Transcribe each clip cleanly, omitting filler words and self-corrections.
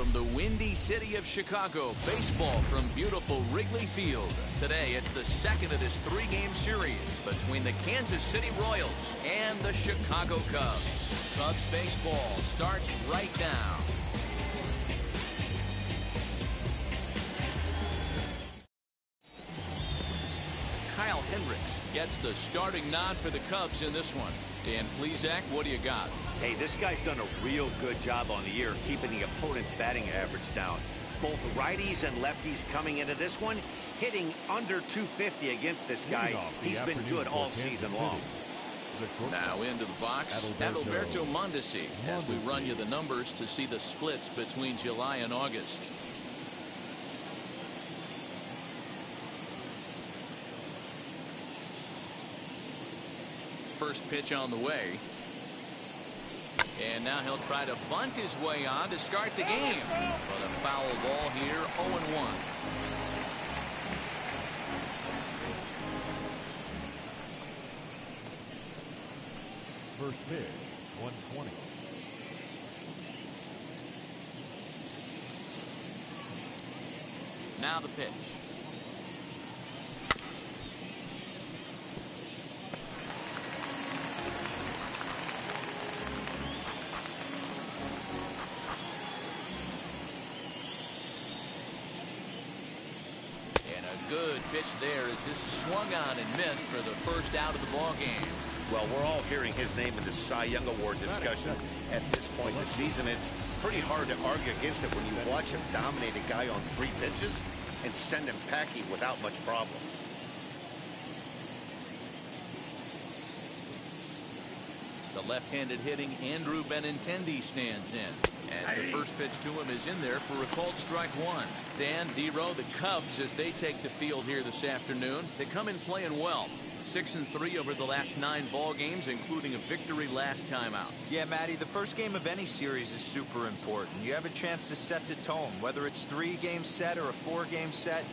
from the windy city of Chicago, baseball from beautiful Wrigley Field. Today, it's the second of this three-game series between the Kansas City Royals and the Chicago Cubs. Cubs baseball starts right now. Kyle Hendricks gets the starting nod for the Cubs in this one. Dan Plesac, what do you got? Hey, this guy's done a real good job on the year keeping the opponent's batting average down. Both righties and lefties coming into this one, hitting under 250 against this guy. He's been good all season long. Now into the box, Adalberto Mondesi, as we run you the numbers to see the splits between July and August. First pitch on the way. And now he'll try to bunt his way on to start the game. But a foul ball here, 0-1. First pitch, 120. Now the pitch. Good pitch there as this is swung on and missed for the first out of the ball game. Well, we're all hearing his name in the Cy Young Award discussion at this point in the season. It's pretty hard to argue against it when you watch him dominate a guy on 3 pitches and send him packing without much problem. The left-handed hitting Andrew Benintendi stands in, as the first pitch to him is in there for a called strike one. Dan, D-Row, the Cubs, as they take the field here this afternoon, they come in playing well. 6-3 over the last 9 ball games, including a victory last time out. Yeah, Matty, the first game of any series is super important. You have a chance to set the tone, whether it's 3-game set or a 4-game set.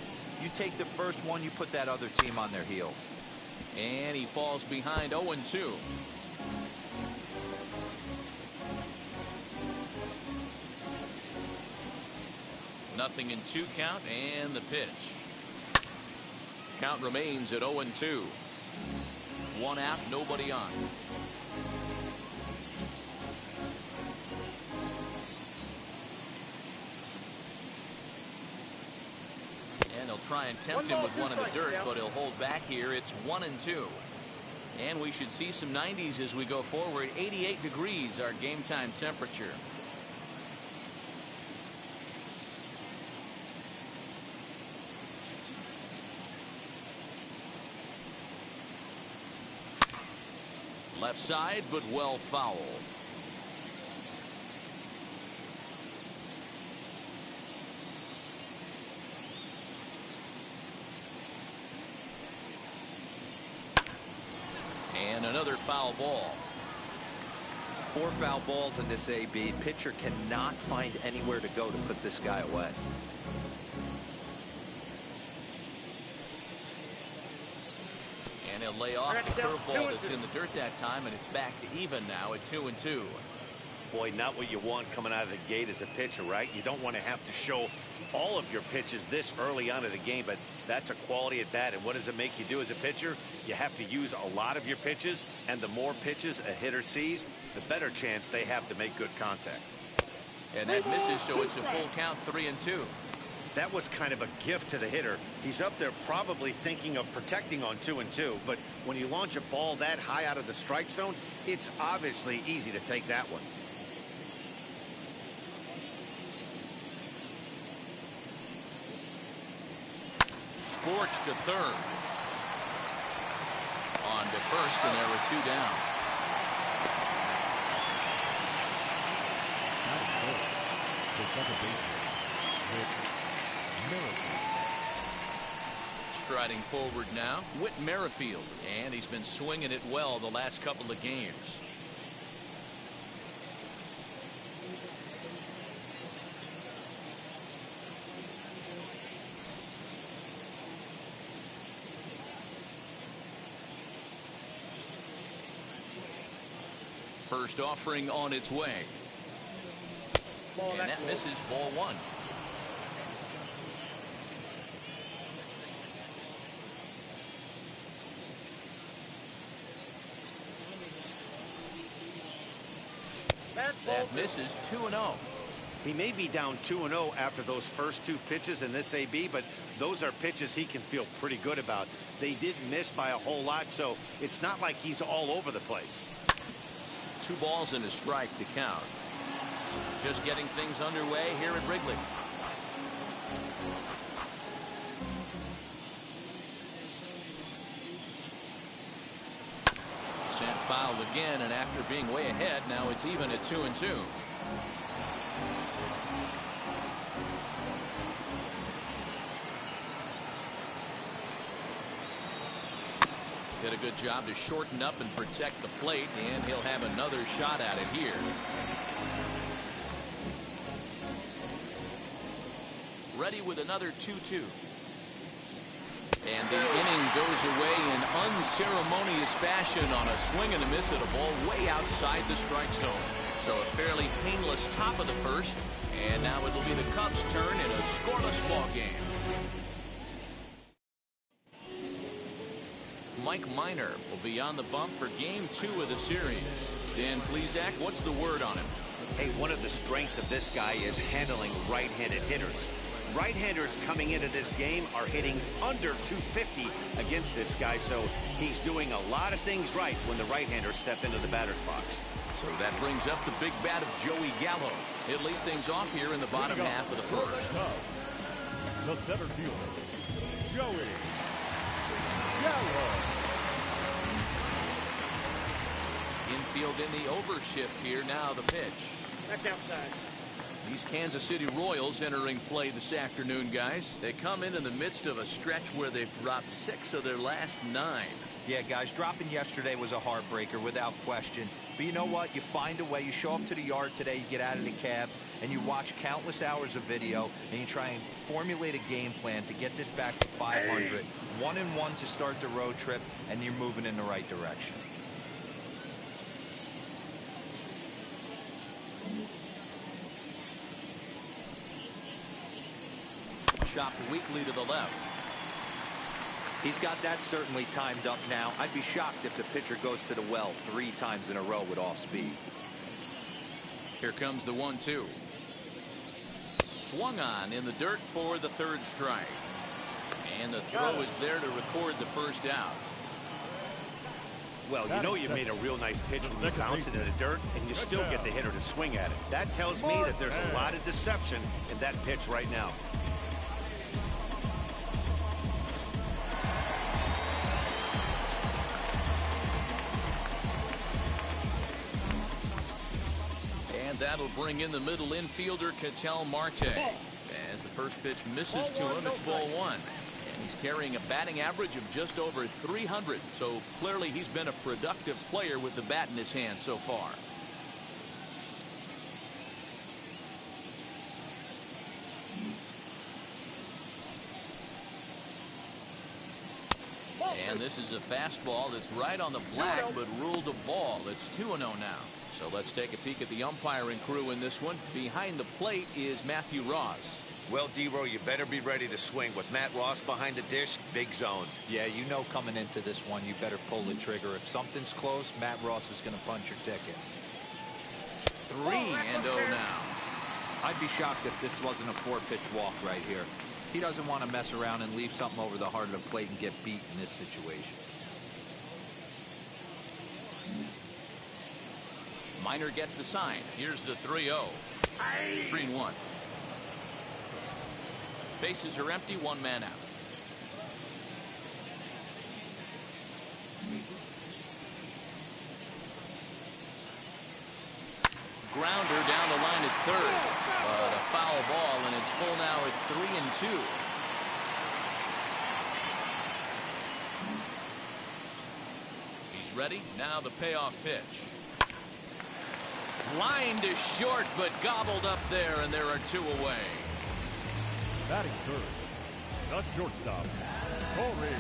You take the first one, you put that other team on their heels. And he falls behind 0-2. Nothing in 2 count, and the pitch. Count remains at 0-2. 1 out, nobody on. And he'll try and tempt him with one in the dirt, but he'll hold back here. It's 1-2. And we should see some 90s as we go forward. 88 degrees, our game time temperature. Left side, but well foul. And another foul ball. 4 foul balls in this AB. Pitcher cannot find anywhere to go to put this guy away. And he'll lay off the curveball that's in the dirt that time, and it's back to even now at 2-2. Boy, not what you want coming out of the gate as a pitcher, right? You don't want to have to show all of your pitches this early on in the game, but that's a quality at bat. And what does it make you do as a pitcher? You have to use a lot of your pitches, and the more pitches a hitter sees, the better chance they have to make good contact. And that misses, so it's a full count, 3-2. That was kind of a gift to the hitter. He's up there probably thinking of protecting on 2-2, but when you launch a ball that high out of the strike zone, it's obviously easy to take that one. Scorched to third. On to first, and there were 2 down. The second baseman, Striding forward now, Whit Merrifield, and he's been swinging it well the last couple of games. First offering on its way. And that misses ball one. That misses 2-0. He may be down 2-0 after those first two pitches in this AB, but those are pitches he can feel pretty good about. They didn't miss by a whole lot, so it's not like he's all over the place. 2 balls and a strike to count. Just getting things underway here at Wrigley. Sent foul again, and after being way ahead, now it's even at 2-2. Did a good job to shorten up and protect the plate, and he'll have another shot at it here. Ready with another 2-2. And the inning goes away in unceremonious fashion on a swing and a miss at a ball way outside the strike zone. So a fairly painless top of the first, and now it'll be the Cubs' turn in a scoreless ball game. Mike Minor will be on the bump for game 2 of the series. Dan Plesac, what's the word on him? Hey, one of the strengths of this guy is handling right-handed hitters. Right-handers coming into this game are hitting under 250 against this guy, so he's doing a lot of things right when the right-handers step into the batter's box. So that brings up the big bat of Joey Gallo. He'll lead things off here in the bottom half of the first. The center fielder, Joey Gallo. Infield in the overshift here. Now the pitch. That's outside. These Kansas City Royals entering play this afternoon, guys. They come in the midst of a stretch where they've dropped 6 of their last 9. Yeah, guys, dropping yesterday was a heartbreaker without question. But you know what? You find a way. You show up to the yard today, you get out of the cab, and you watch countless hours of video, and you try and formulate a game plan to get this back to 500. 1-1 to start the road trip, and you're moving in the right direction. Chopped weakly to the left. He's got that certainly timed up now. I'd be shocked if the pitcher goes to the well 3 times in a row with off speed. Here comes the 1-2. Swung on in the dirt for the 3rd strike. And the throw is there to record the first out. Well, you know you made a real nice pitch when you bounce it in the dirt, and you still get the hitter to swing at it. That tells me that there's a lot of deception in that pitch right now. That'll bring in the middle infielder, Ketel Marte. As the first pitch misses to him, it's ball 1. And he's carrying a batting average of just over 300. So clearly he's been a productive player with the bat in his hand so far. And this is a fastball that's right on the black, but ruled a ball. It's 2-0 now. So let's take a peek at the umpiring crew in this one. Behind the plate is Matthew Ross. Well, D-Row, you better be ready to swing. With Matt Ross behind the dish, big zone. Yeah, you know coming into this one, you better pull the trigger. If something's close, Matt Ross is going to punch your ticket. 3-0 now. I'd be shocked if this wasn't a 4-pitch walk right here. He doesn't want to mess around and leave something over the heart of the plate and get beat in this situation. Minor gets the sign. Here's the 3-0. 3-1. Bases are empty, 1 man out. Grounder down the line at 3rd. But a foul ball, and it's full now at 3-2. He's ready. Now the payoff pitch. Line to short, but gobbled up there, and there are 2 away. Batting 3rd, the shortstop, Corey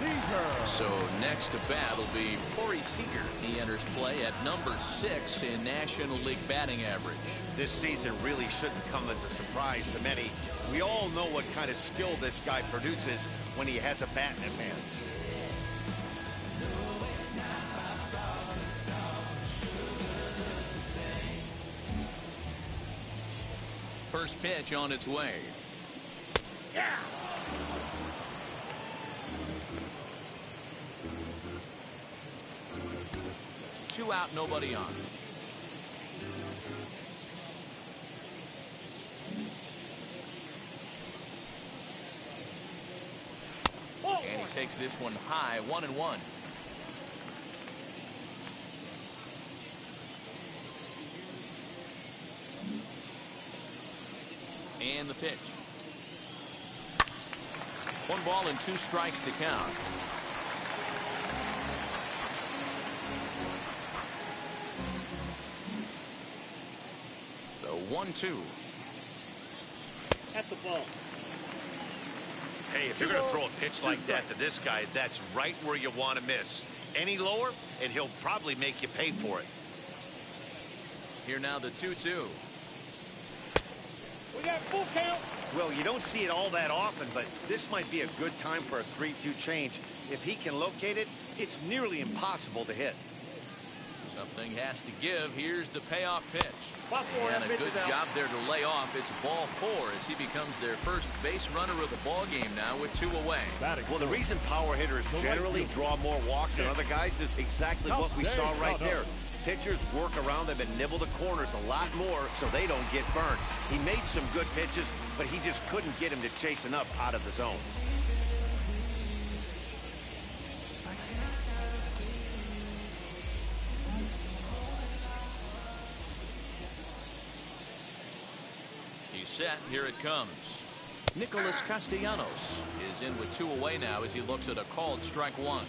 Seager. So next to bat will be Corey Seager. He enters play at number 6 in National League batting average. This season really shouldn't come as a surprise to many. We all know what kind of skill this guy produces when he has a bat in his hands. First pitch on its way. Yeah. 2 out, nobody on. And he takes this one high, 1-1. And the pitch. 1 ball and 2 strikes to count. So 1-2. That's the ball. Hey, if you're going to throw a pitch like that to this guy, that's right where you want to miss. Any lower, and he'll probably make you pay for it. Here now the 2-2. We got full count. Well, you don't see it all that often, but this might be a good time for a 3-2 change. If he can locate it, it's nearly impossible to hit. Something has to give. Here's the payoff pitch. And a good out. job there to lay off. It's ball 4 as he becomes their first base runner of the ball game now with 2 away. Well, the reason power hitters generally draw more walks than other guys is exactly what we saw right there. Pitchers work around them and nibble the corners a lot more so they don't get burned. He made some good pitches, but he just couldn't get him to chase enough out of the zone. He's set. Here it comes. Nicholas Castellanos is in with 2 away now as he looks at a called strike 1.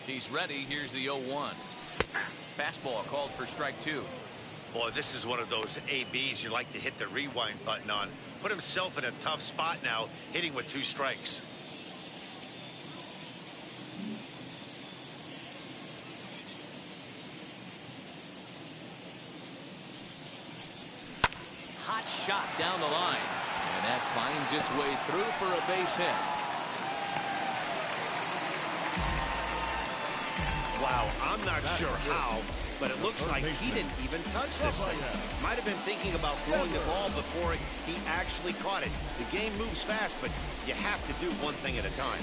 He's ready. Here's the 0-1. Fastball called for strike 2. Boy, this is one of those ABs you like to hit the rewind button on. Put himself in a tough spot now, hitting with 2 strikes. Hot shot down the line. And that finds its way through for a base hit. Wow, I'm not sure how, but it looks like he didn't even touch this thing. Might have been thinking about throwing the ball before he actually caught it. The game moves fast, but you have to do one thing at a time.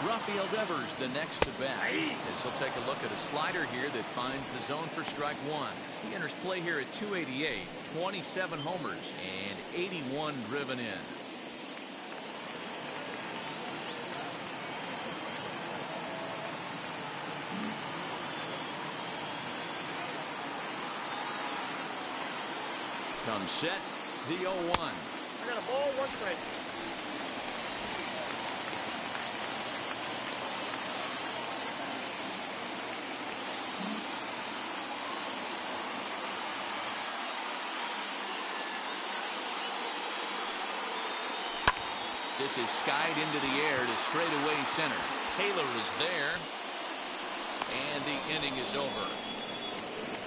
Rafael Devers the next to bat. This will take a look at a slider here that finds the zone for strike 1. He enters play here at 288, 27 homers and 81 driven in. Comes set, the 0-1. I got a ball, 1 strike. This is skied into the air to straightaway center. Taylor is there. And the inning is over.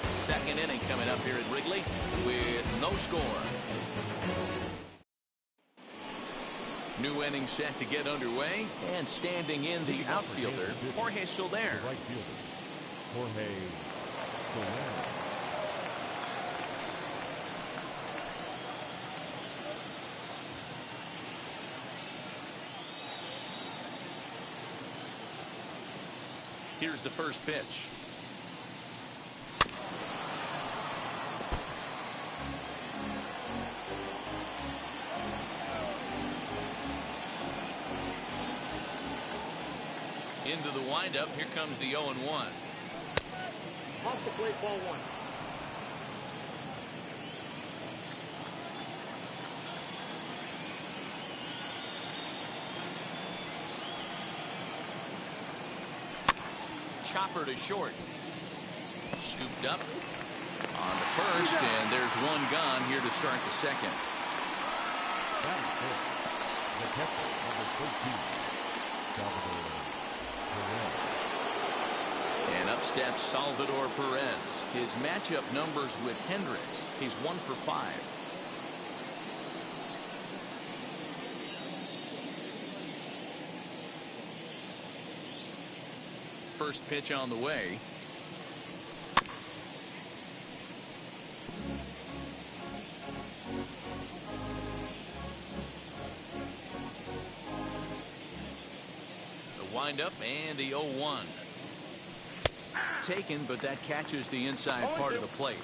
Second inning coming up here at Wrigley with no score. New inning set to get underway. And standing in the outfielder, Jorge Soler. Right fielder, Jorge Soler. Here's the first pitch. Into the windup. Here comes the 0-1. Off the plate, ball 1. chopper to short. Scooped up on the first, and there's one gone here to start the second. That is it. The catcher, number 13, Salvador Perez. And up steps Salvador Perez. His matchup numbers with Hendricks. He's 1 for 5. First pitch on the way. The windup and the 0-1. Taken, but that catches the inside part of the plate.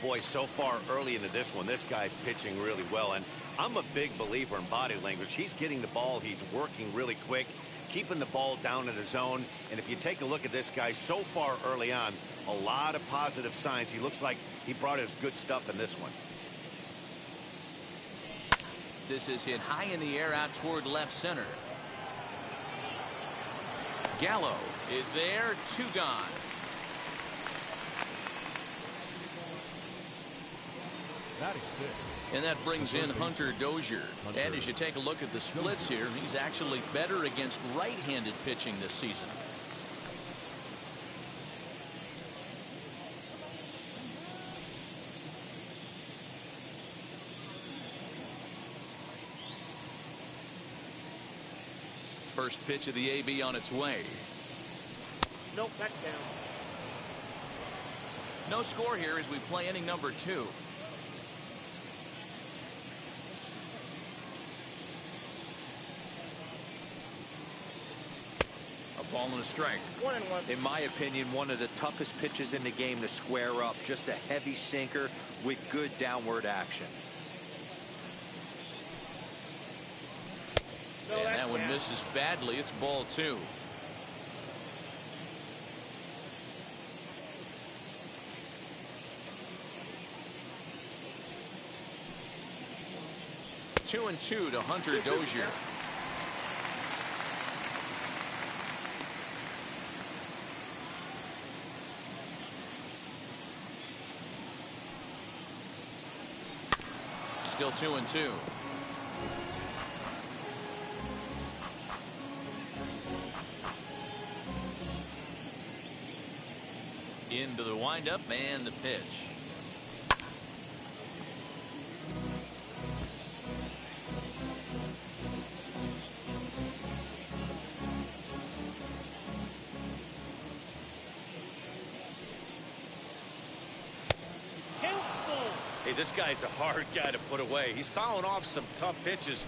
Boy, so far early into this one, this guy's pitching really well, and I'm a big believer in body language. He's getting the ball, he's working really quick, keeping the ball down in the zone. And if you take a look at this guy so far early on, a lot of positive signs. He looks like he brought his good stuff in this one. This is hit high in the air out toward left center. Gallo is there, 2 gone. That is it. And that brings in Hunter Dozier. And as you take a look at the splits here, he's actually better against right-handed pitching this season. First pitch of the AB on its way. Nope, that's down. No score here as we play inning number 2. A ball and a strike. 1-1. In my opinion, one of the toughest pitches in the game to square up. Just a heavy sinker with good downward action. No, And that's that one down. misses badly. It's ball 2. Two and 2 to Hunter Dozier. Still 2 and 2. Into the windup and the pitch. Hey, this guy's a hard guy to put away. He's fouling off some tough pitches.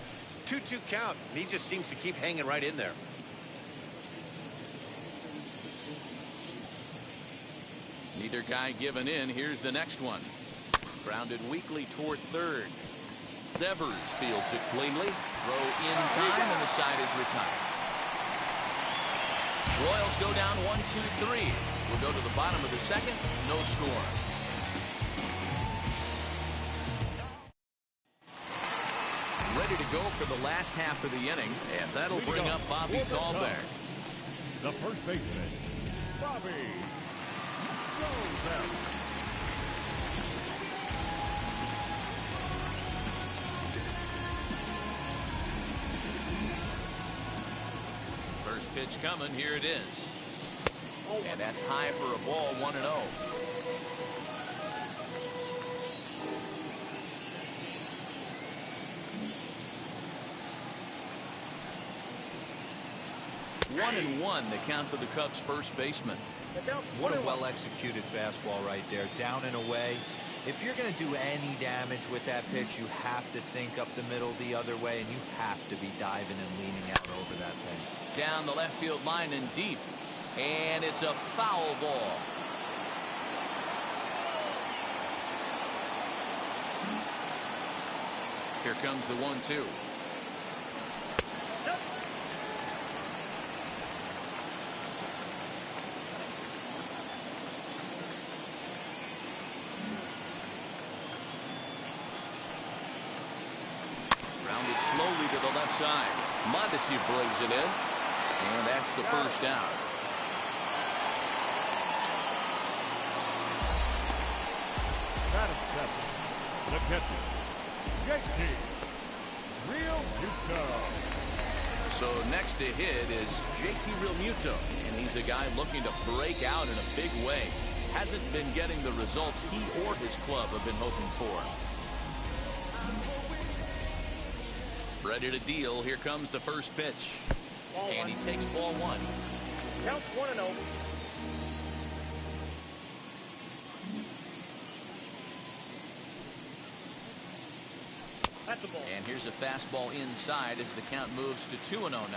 2-2 count, and he just seems to keep hanging right in there. Neither guy giving in. Here's the next one. Grounded weakly toward third. Devers fields it cleanly. Throw in time, and the side is retired. Royals go down 1-2-3. We'll go to the bottom of the second. No score. Ready to go for the last half of the inning, and that'll bring up Bobby Dahlberg. The first baseman, Bobby Dahlberg. First pitch coming. Here it is. And that's high for a ball, 1-0. One and 1 the count to the Cubs first baseman. What a well-executed fastball right there, down and away. If you're going to do any damage with that pitch, you have to think up the middle the other way, and you have to be diving and leaning out over that thing. Down the left field line and deep. And it's a foul ball. Here comes the 1-2. Grounded slowly to the left side. Mondesi brings it in. And that's the first out. The catcher, JT Realmuto. So next to hit is JT Realmuto, and he's a guy looking to break out in a big way. Hasn't been getting the results he or his club have been hoping for. Ready to deal. Here comes the first pitch. And he takes ball one. Count 1-0. That's the ball. And here's a fastball inside as the count moves to 2-0 now.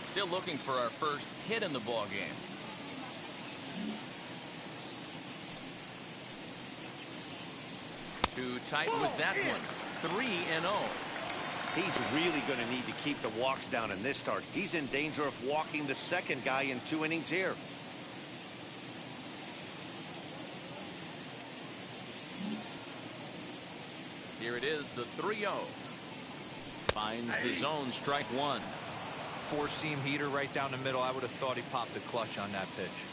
Still looking for our first hit in the ball game. Too tight with that one. 3-0. He's really going to need to keep the walks down in this start. He's in danger of walking the second guy in 2 innings here. Here it is, the 3-0. Finds the zone, strike one. Four-seam heater right down the middle. I would have thought he popped the clutch on that pitch.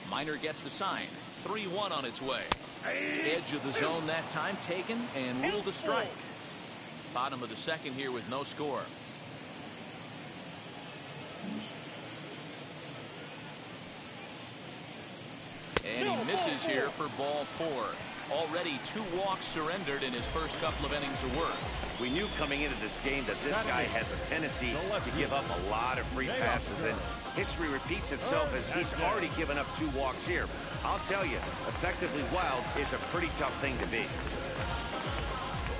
Minor gets the sign. 3-1 on its way. Edge of the zone that time taken and ruled a strike. Bottom of the second here with no score. And he misses here for ball 4. Already 2 walks surrendered in his first couple of innings of work. We knew coming into this game that this guy has a tendency to give up a lot of free passes, and history repeats itself as he's already given up 2 walks here. I'll tell you, effectively wild is a pretty tough thing to be.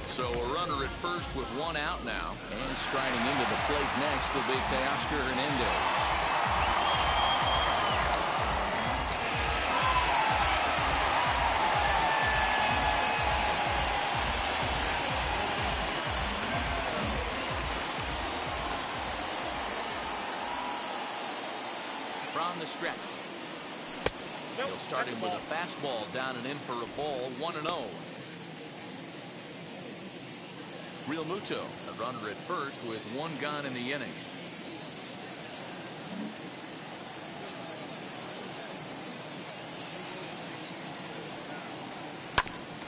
So a runner at first with 1 out now. And striding into the plate next will be Teoscar Hernandez. From the stretch. He'll start him with a fastball down and in for a ball. 1-0. Realmuto, a runner at first with 1 gone in the inning.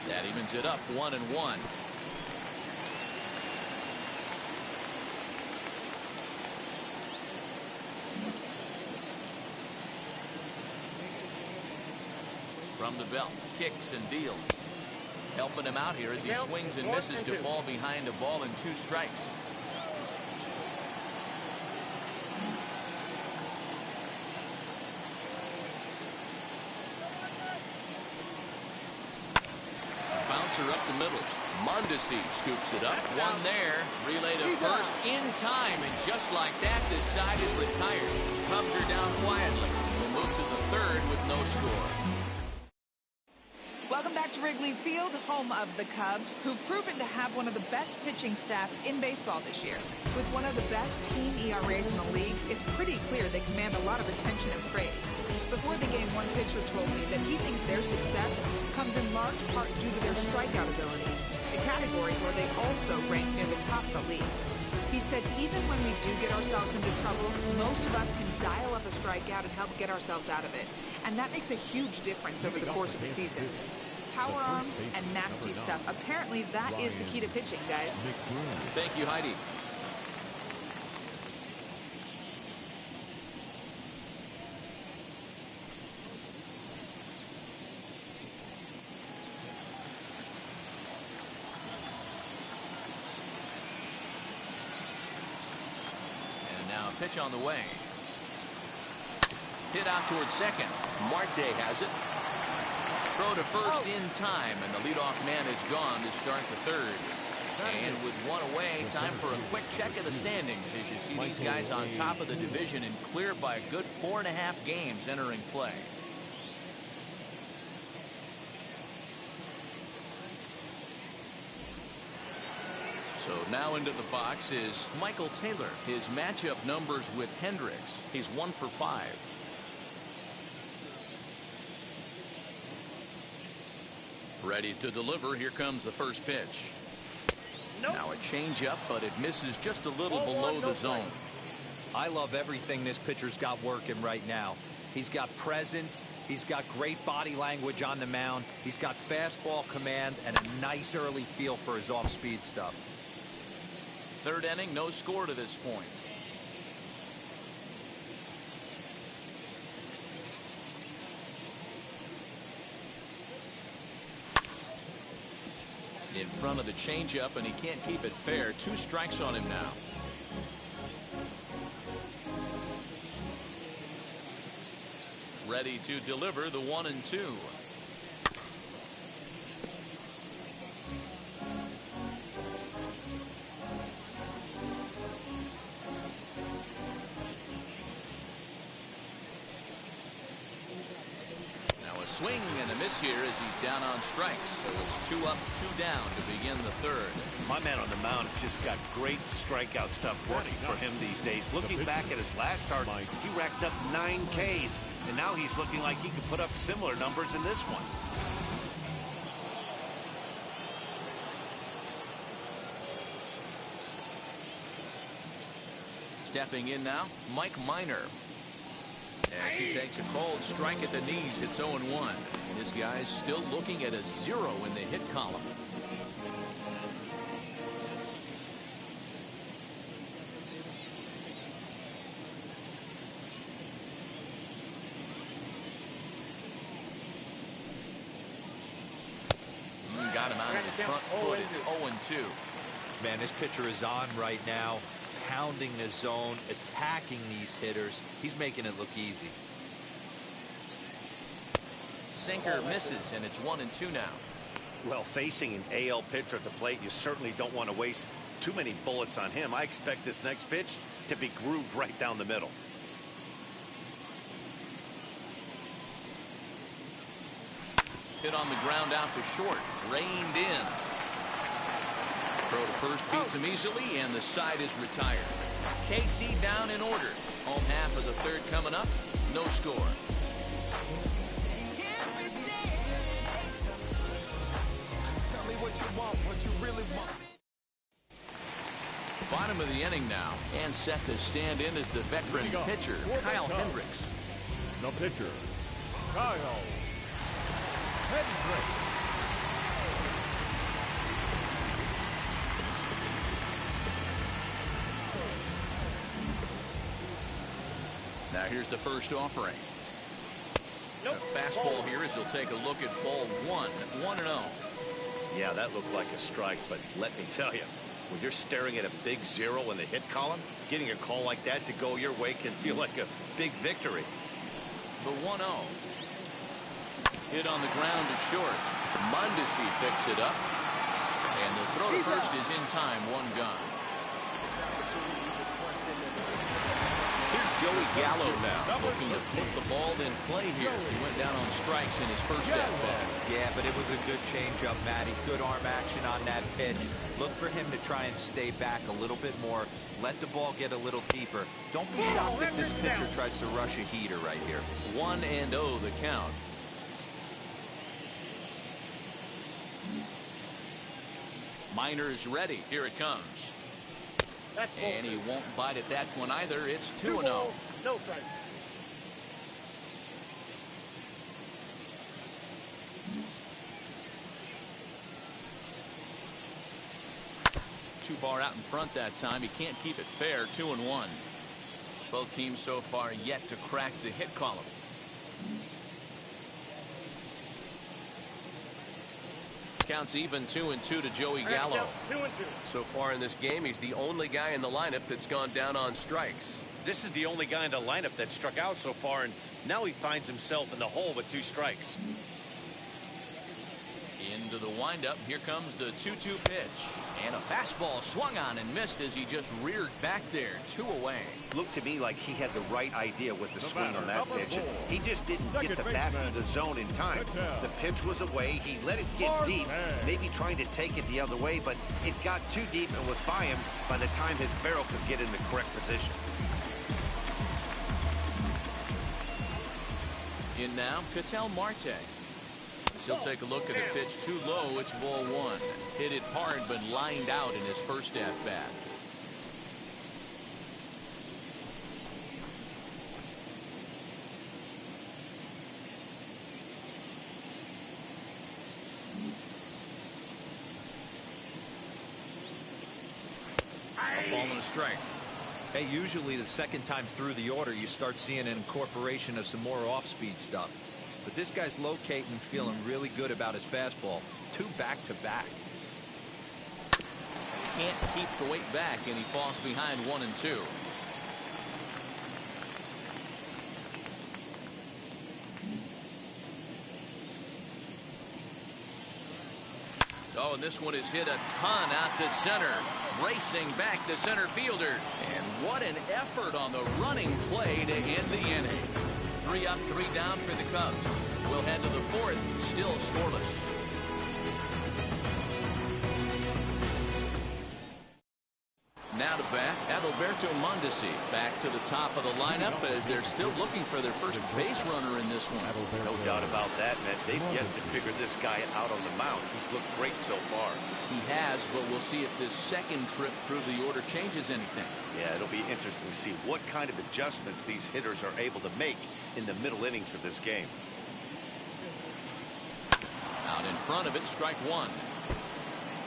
That evens it up 1-1. From the belt, kicks and deals. Helping him out here as he swings and misses to fall behind a ball and 2 strikes. Bouncer up the middle. Mondesi scoops it up. 1 there. Relay to first in time. And just like that, this side is retired. Cubs are down quietly. We'll move to the 3rd with no score. Welcome back to Wrigley Field, home of the Cubs, who've proven to have one of the best pitching staffs in baseball this year. With one of the best team ERAs in the league, it's pretty clear they command a lot of attention and praise. Before the game, one pitcher told me that he thinks their success comes in large part due to their strikeout abilities, a category where they also rank near the top of the league. He said even when we do get ourselves into trouble, most of us can dial up a strikeout and help get ourselves out of it. And that makes a huge difference over the course of the season. Power arms and nasty stuff. Apparently that is the key to pitching, guys. Thank you, Heidi. And now a pitch on the way. Hit out towards second. Marte has it. Throw to first in time, and the leadoff man is gone to start the 3rd. And with 1 away, time for a quick check of the standings as you see these guys on top of the division and clear by a good 4.5 games entering play. So now into the box is Michael Taylor. His matchup numbers with Hendricks. He's 1 for 5. Ready to deliver. Here comes the first pitch. Now a changeup, but it misses just a little below the zone. I love everything this pitcher's got working right now. He's got presence. He's got great body language on the mound. He's got fastball command and a nice early feel for his off-speed stuff. Third inning, no score to this point. In front of the changeup, and he can't keep it fair. 2 strikes on him now. Ready to deliver the 1-2. Now a swing and a miss here as he's down on strikes. So it's 2 up, 2 down to begin the third. My man on the mound has just got great strikeout stuff working for him these days. Looking back at his last start, he racked up 9 Ks. And now he's looking like he could put up similar numbers in this one. Stepping in now, Mike Minor. As he takes a cold strike at the knees, it's 0-1. This guy's still looking at a 0 in the hit column. Got him out of his front foot. It's 0-2. Man, this pitcher is on right now, pounding the zone, attacking these hitters. He's making it look easy. Sinker misses, and it's 1-2 now. Well, facing an AL pitcher at the plate, you certainly don't want to waste too many bullets on him. I expect this next pitch to be grooved right down the middle. Hit on the ground out to short. Reined in. Throw to first beats him easily, and the side is retired. KC down in order. Home half of the third coming up. No score. Bottom of the inning now, and set to stand in as the veteran pitcher, Kyle Hendricks. The pitcher, Kyle Hendricks. Now here's the first offering. A fastball here as they'll take a look at ball 1-0. Yeah, that looked like a strike, but let me tell you, when you're staring at a big 0 in the hit column, getting a call like that to go your way can feel like a big victory. The 1-0. Hit on the ground to short. Mondesi picks it up. And the throw to first is in time. 1 gone. Here's Joey Gallo now, looking to put the ball in play here. He went down on strikes in his first at-bat. Yeah, but it was a good changeup, Matty. Good arm action on that pitch. Look for him to try and stay back a little bit more. Let the ball get a little deeper. Don't be shocked if this pitcher tries to rush a heater right here. 1-0 the count. Minor's ready. Here it comes. And he won't bite at that one either. It's 2-0. No strike. Too far out in front that time. He can't keep it fair. 2-1. Both teams so far yet to crack the hit column. Counts even 2-2 to Joey Gallo. 2-2. So far in this game, he's the only guy in the lineup that's gone down on strikes. This is the only guy in the lineup that struck out so far, and now he finds himself in the hole with 2 strikes. Into the windup. Here comes the 2-2 pitch. And a fastball swung on and missed as he just reared back there. 2 away. Looked to me like he had the right idea with the swing on that pitch. He just didn't get the bat through the zone in time. The pitch was away. He let it get deep, maybe trying to take it the other way, but it got too deep and was by him by the time his barrel could get in the correct position. In now, Ketel Marte. He'll take a look at a pitch too low. It's ball 1. Hit it hard, but lined out in his first at-bat. a strike. Hey, usually the second time through the order, you start seeing an incorporation of some more off-speed stuff. But this guy's locating and feeling really good about his fastball. 2 back-to-back. Can't keep the weight back, and he falls behind 1-2. Oh, and this one is hit a ton out to center. Racing back the center fielder. And what an effort on the running play to end the inning. 3 up, 3 down for the Cubs. We'll head to the 4th, still scoreless. Now to bat, Adalberto Mondesi back to the top of the lineup as they're still looking for their first base runner in this one. No doubt about that, Matt. They've yet to figure this guy out on the mound. He's looked great so far. He has, but we'll see if this second trip through the order changes anything. Yeah, it'll be interesting to see what kind of adjustments these hitters are able to make in the middle innings of this game. Out in front of it, strike 1.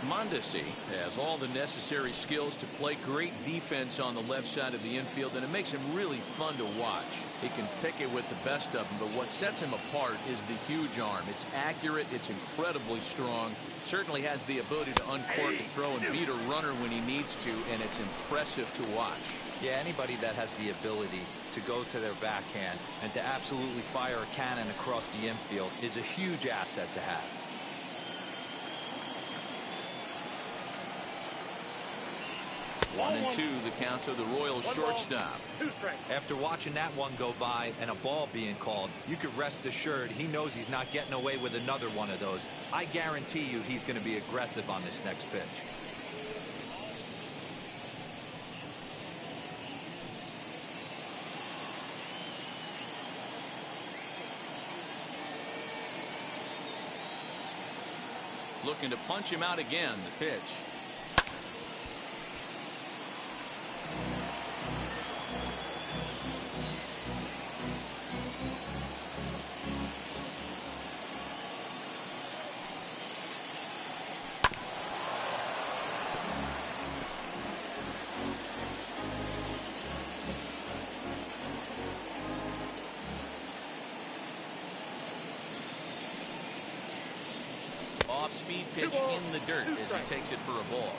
Mondesi has all the necessary skills to play great defense on the left side of the infield, and it makes him really fun to watch. He can pick it with the best of them, but what sets him apart is the huge arm. It's accurate, it's incredibly strong, certainly has the ability to uncork a throw and beat a runner when he needs to, and it's impressive to watch. Yeah, anybody that has the ability to go to their backhand and to absolutely fire a cannon across the infield is a huge asset to have. 1-2 the counts of the Royals shortstop. After watching that one go by and a ball being called, you could rest assured he knows he's not getting away with another one of those. I guarantee you he's going to be aggressive on this next pitch. Looking to punch him out again. The pitch. Off-speed pitch in the dirt as he takes it for a ball.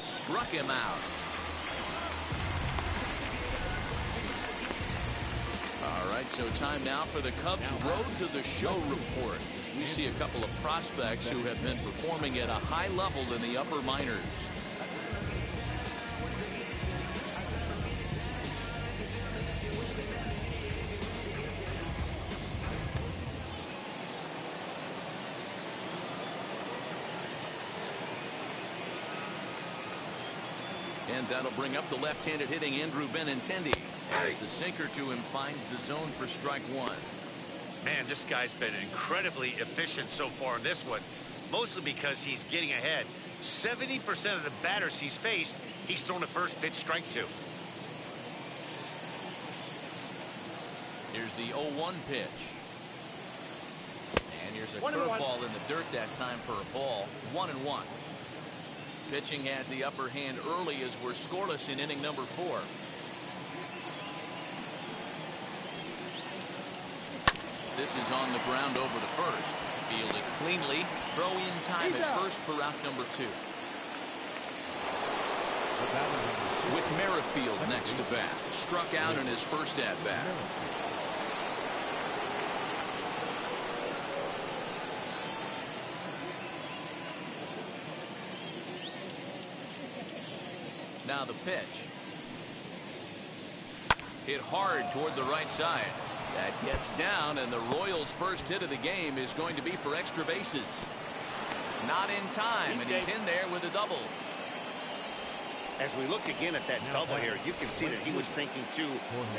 Struck him out. All right, so time now for the Cubs Road to the Show report, as we see a couple of prospects who have been performing at a high level in the upper minors. And that'll bring up the left-handed hitting Andrew Benintendi as the sinker to him finds the zone for strike 1. Man, this guy's been incredibly efficient so far in this one, mostly because he's getting ahead. 70% of the batters he's faced, he's thrown a first pitch strike 2. Here's the 0-1 pitch. And here's a curveball in the dirt that time for a ball. 1-1. Pitching has the upper hand early as we're scoreless in inning number 4. This is on the ground over to first. Fielded cleanly. Throw in time at first for out number 2. With Merrifield next to bat. Struck out in his first at bat. Now the pitch. Hit hard toward the right side. That gets down, and the Royals' first hit of the game is going to be for extra bases. Not in time, and he's in there with a double. As we look again at that double here, you can see that he was thinking too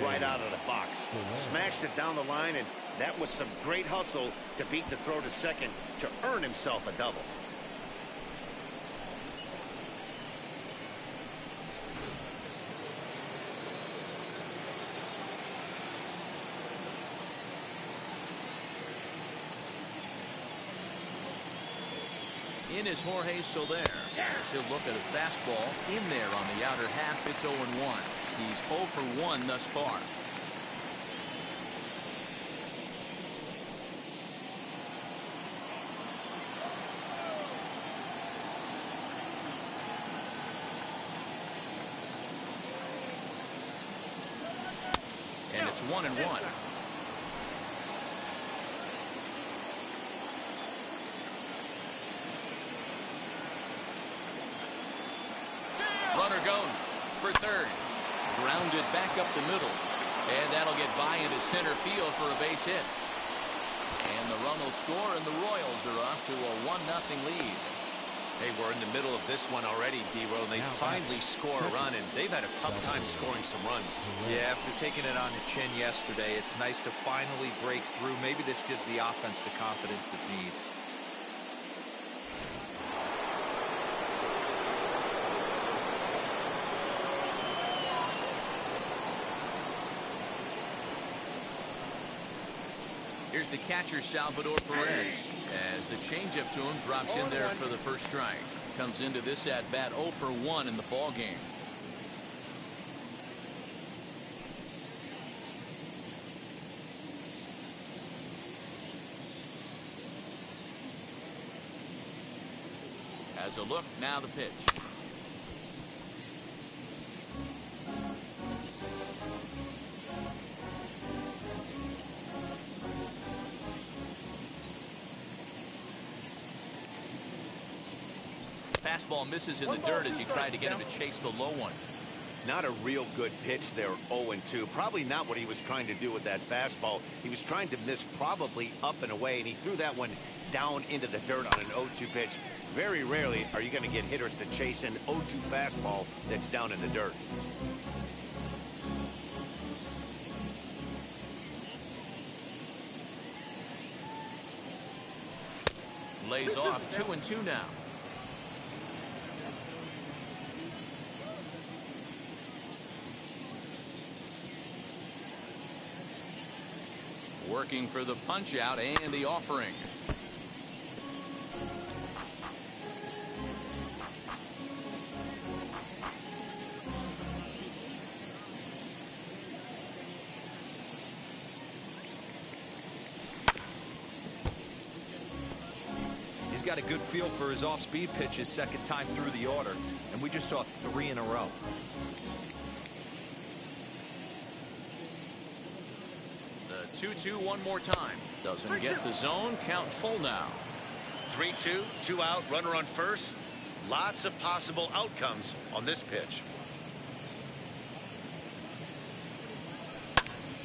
right out of the box. Smashed it down the line, and that was some great hustle to beat the throw to second to earn himself a double. In is Jorge Soler. As he'll look at a fastball in there on the outer half. It's 0-1. He's 0 for 1 thus far. And it's 1-1. Runner goes for third. Grounded back up the middle. And that'll get by into center field for a base hit. And the run will score, and the Royals are off to a 1-0 lead. Hey, we're in the middle of this one already, D-Row. They finally score a run, and they've had a tough time scoring some runs. Yeah, after taking it on the chin yesterday, it's nice to finally break through. Maybe this gives the offense the confidence it needs. Here's the catcher, Salvador Perez, as the changeup to him drops in there for the first strike. Comes into this at bat 0 for 1 in the ball game. Has a look, now the pitch. Fastball misses in the dirt as he tried to get him to chase the low one. Not a real good pitch there, 0-2. Probably not what he was trying to do with that fastball. He was trying to miss probably up and away, and he threw that one down into the dirt on an 0-2 pitch. Very rarely are you going to get hitters to chase an 0-2 fastball that's down in the dirt. Lays off 2-2 now. Working for the punch out and the offering. He's got a good feel for his off-speed pitches second time through the order, and we just saw 3 in a row. The 2-2 one more time. Doesn't get the zone. Count full now. 3-2, 2 out, runner on first. Lots of possible outcomes on this pitch.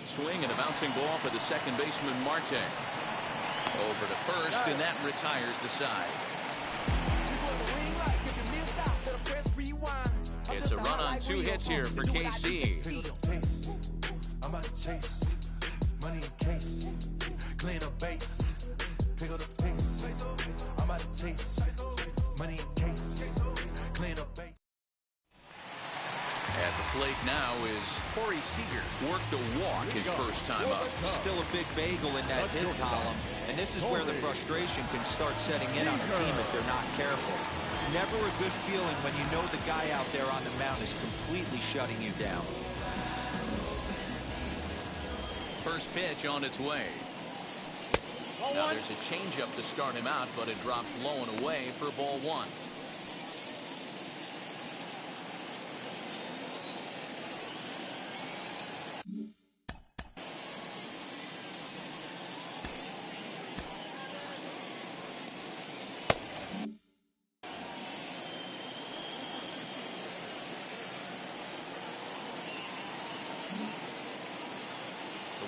Swing and a bouncing ball for the second baseman, Marte. Over to first, and that retires the side. It's a run on 2 hits here for KC. I'm about to chase money in case, clean up base, pick up the pace. I'm about to chase money in case, clean up base. At the plate now is Corey Seager. Worked a walk his first time up. Still a big bagel in that hit column, and this is where the frustration can start setting in on a team if they're not careful. It's never a good feeling when you know the guy out there on the mound is completely shutting you down. First pitch on its way. Now there's a changeup to start him out, but it drops low and away for ball 1.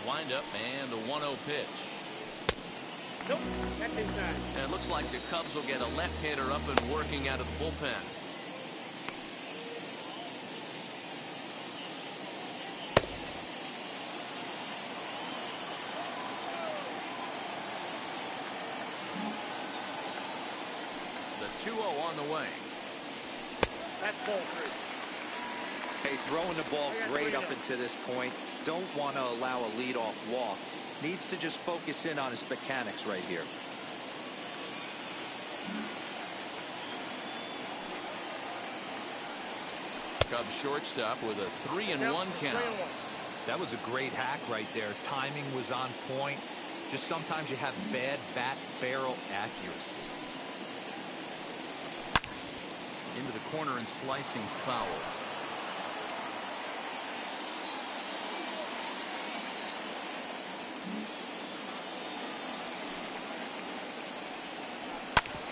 Windup and a 1-0 pitch. Nope, that's inside. And it looks like the Cubs will get a left-hander up and working out of the bullpen. The 2-0 on the way. That's ball 3. Hey, throwing the ball great up until this point. Don't want to allow a leadoff walk. Needs to just focus in on his mechanics right here. Cubs shortstop with a 3-1 count. That was a great hack right there. Timing was on point. Just sometimes you have bad bat barrel accuracy. Into the corner and slicing foul.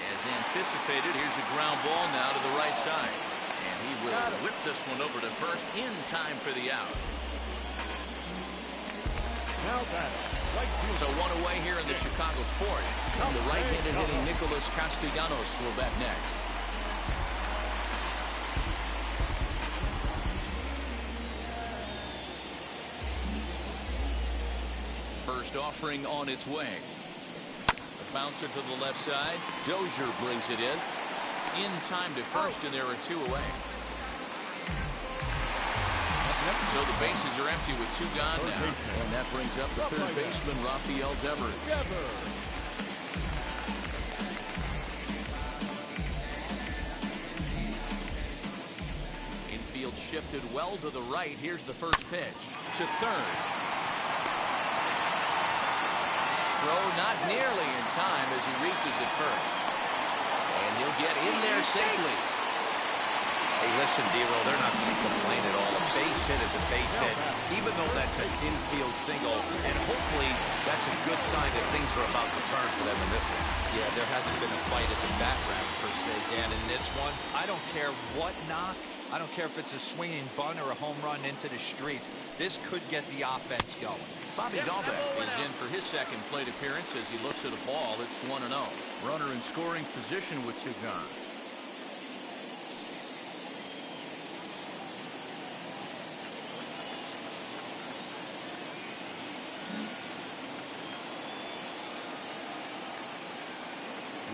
As anticipated, here's a ground ball now to the right side. And he will whip this one over to first in time for the out. Now that right field. So one away here in the Chicago fourth. And the right-handed hitting Nicholas Castellanos will bat next. First offering on its way. The bouncer to the left side. Dozier brings it in time to first, and there are two away. So the bases are empty with two gone now. And that brings up the third baseman, Rafael Devers. Infield shifted well to the right. Here's the first pitch to third. Throw not nearly in time as he reaches it first. And he'll get in there safely. Hey, listen, D-Row, they're not going to complain at all. A base hit is a base hit, even though that's an infield single. And hopefully that's a good sign that things are about to turn for them in this one. Yeah, there hasn't been a fight at the bat round per se, Dan. In this one, I don't care what knock. I don't care if it's a swinging bunt or a home run into the streets. This could get the offense going. Bobby Dahlbeck is in for his second plate appearance as he looks at a ball. It's 1-0. Runner in scoring position with two gone.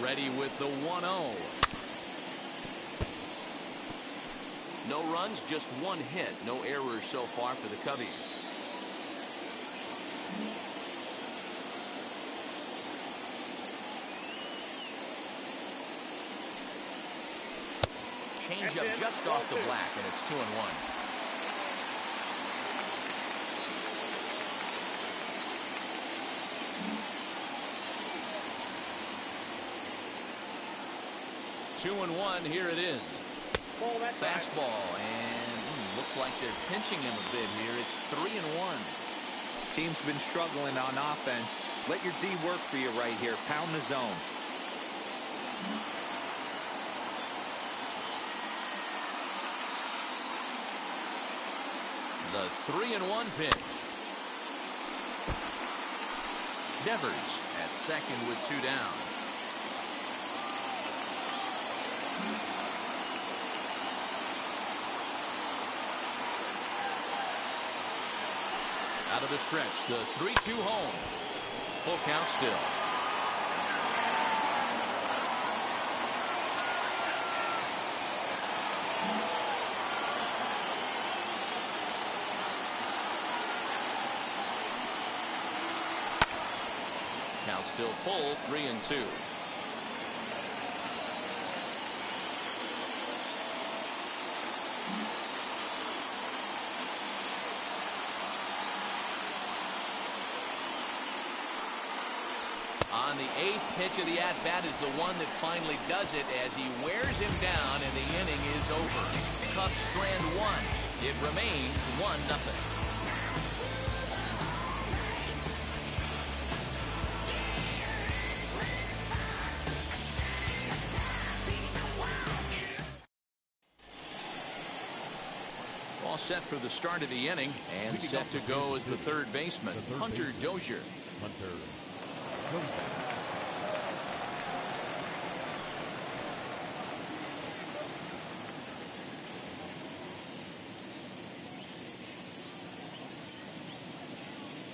Ready with the 1-0. No runs, just one hit. No errors so far for the Cubbies. Change up just off the black, and it's 2-1. Two and one, here it is. Fastball, and looks like they're pinching him a bit here. It's 3-1. Team's been struggling on offense. Let your D work for you right here. Pound the zone. The 3-1 pitch. Devers at second with two down. Out of the stretch, the 3-2 home. Full count still. Count still full, 3-2. On the eighth pitch of the at-bat is the one that finally does it as he wears him down and the inning is over. Cubs strand one. It remains 1-0. All set for the start of the inning and set to go as the third baseman, Hunter Dozier.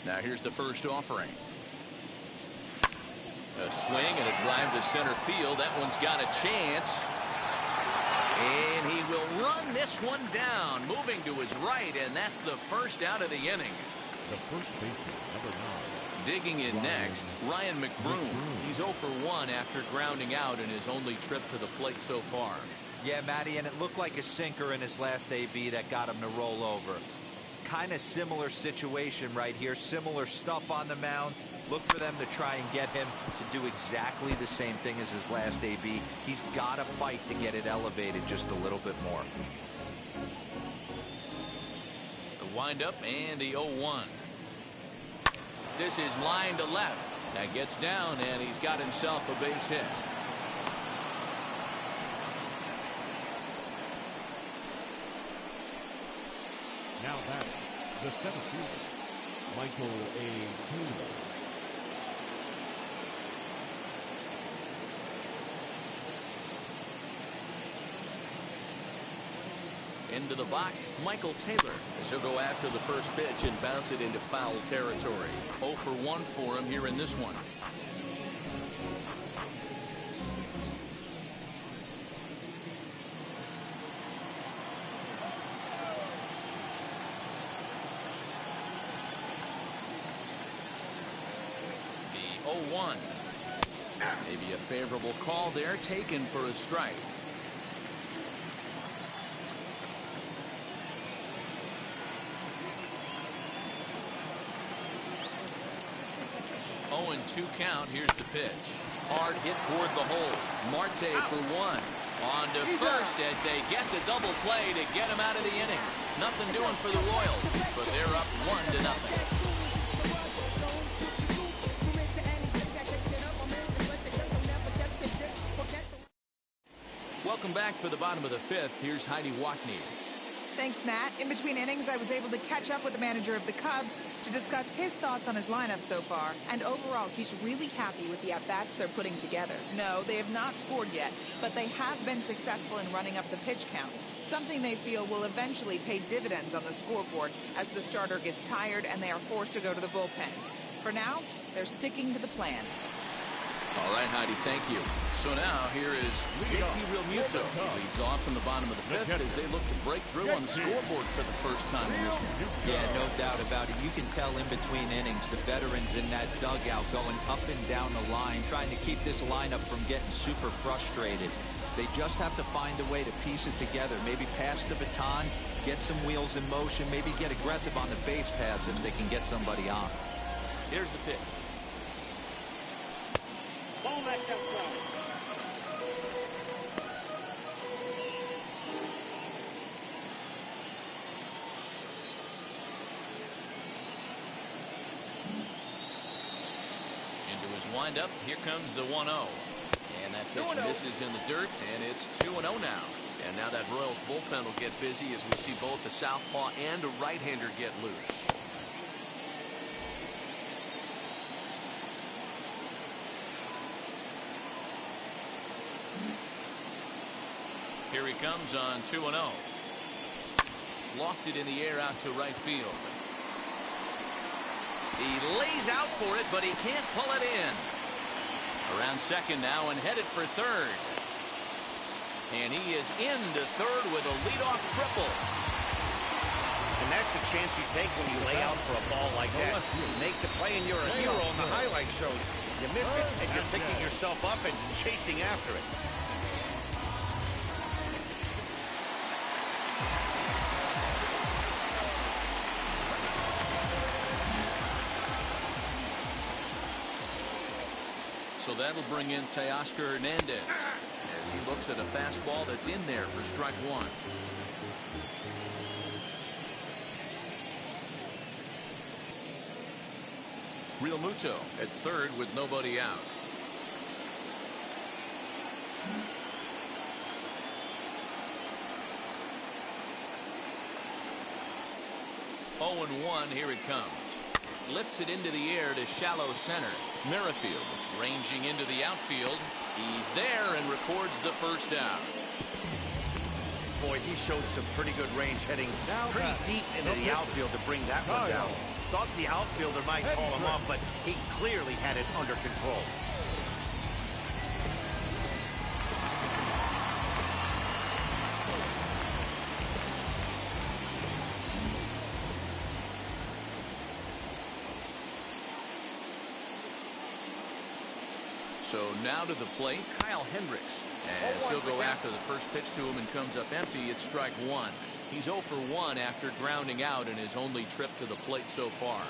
Now here's the first offering. A swing and a drive to center field. That one's got a chance. And he will run this one down, moving to his right, and that's the first out of the inning. The first baseman, number 9. Digging in next, Ryan McBroom. He's 0 for 1 after grounding out in his only trip to the plate so far. Yeah, Matty, and it looked like a sinker in his last AB that got him to roll over. Kind of similar situation right here. Similar stuff on the mound. Look for them to try and get him to do exactly the same thing as his last AB. He's got to fight to get it elevated just a little bit more. The windup and the 0-1. This is line to left. That gets down, and he's got himself a base hit. Now back, the center fielder, Michael A. Taylor. Into the box, Michael Taylor, as he'll go after the first pitch and bounce it into foul territory. 0 for 1 for him here in this one. The 0-1. Maybe a favorable call there, taken for a strike. 0-2 count. Here's the pitch. Hard hit toward the hole. Marte for 1. On to first as they get the double play to get him out of the inning. Nothing doing for the Royals, but they're up 1-0. Welcome back for the bottom of the 5th. Here's Heidi Wackney. Thanks, Matt. In between innings, I was able to catch up with the manager of the Cubs to discuss his thoughts on his lineup so far. And overall, he's really happy with the at-bats they're putting together. No, they have not scored yet, but they have been successful in running up the pitch count, something they feel will eventually pay dividends on the scoreboard as the starter gets tired and they are forced to go to the bullpen. For now, they're sticking to the plan. All right, Heidi, thank you. So now here is JT Realmuto. He leads off from the bottom of the 5th as they look to break through on the scoreboard for the first time in this one. Yeah, no doubt about it. You can tell in between innings, the veterans in that dugout going up and down the line, trying to keep this lineup from getting super frustrated. They just have to find a way to piece it together. Maybe pass the baton, get some wheels in motion, maybe get aggressive on the base paths if they can get somebody on. Here's the pitch. Ball match outside. Into his windup. Here comes the 1-0. And that pitch misses in the dirt, and it's 2-0 now. And now that Royals bullpen will get busy as we see both the southpaw and a right-hander get loose. Here he comes on 2-0. Lofted in the air out to right field. He lays out for it, but he can't pull it in. Around second now and headed for third. And he is into third with a leadoff triple. And that's the chance you take when you lay out for a ball like that. You make the play and you're a hero on the highlight shows. You miss it and you're picking yourself up and chasing after it. So that'll bring in Teoscar Hernandez as he looks at a fastball that's in there for strike 1. Realmuto at third with nobody out. Oh and 1. Here it comes. Lifts it into the air to shallow center. Merrifield ranging into the outfield. He's there and records the first out. Boy, he showed some pretty good range heading pretty deep into the outfield to bring that one down. Thought the outfielder might call him up, but he clearly had it under control. So now to the plate, Kyle Hendricks. As he'll go after the first pitch to him and comes up empty, it's strike one. He's 0 for 1 after grounding out in his only trip to the plate so far.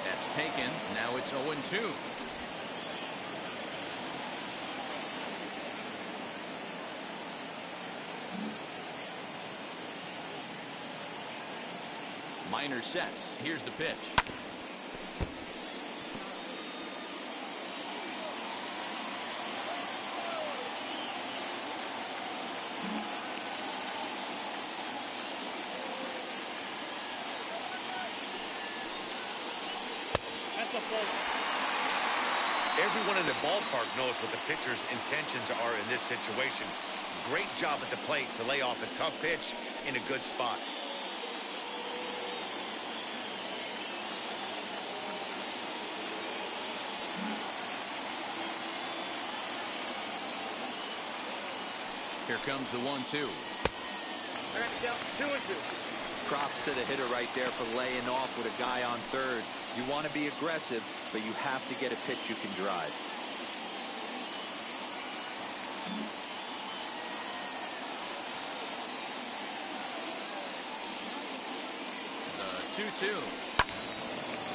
That's taken. Now it's 0-2. Minor sets. Here's the pitch. Everyone in the ballpark knows what the pitcher's intentions are in this situation. Great job at the plate to lay off a tough pitch in a good spot. Here comes the 1-2. 2-2. Props to the hitter right there for laying off with a guy on third. You want to be aggressive, but you have to get a pitch you can drive. The 2-2.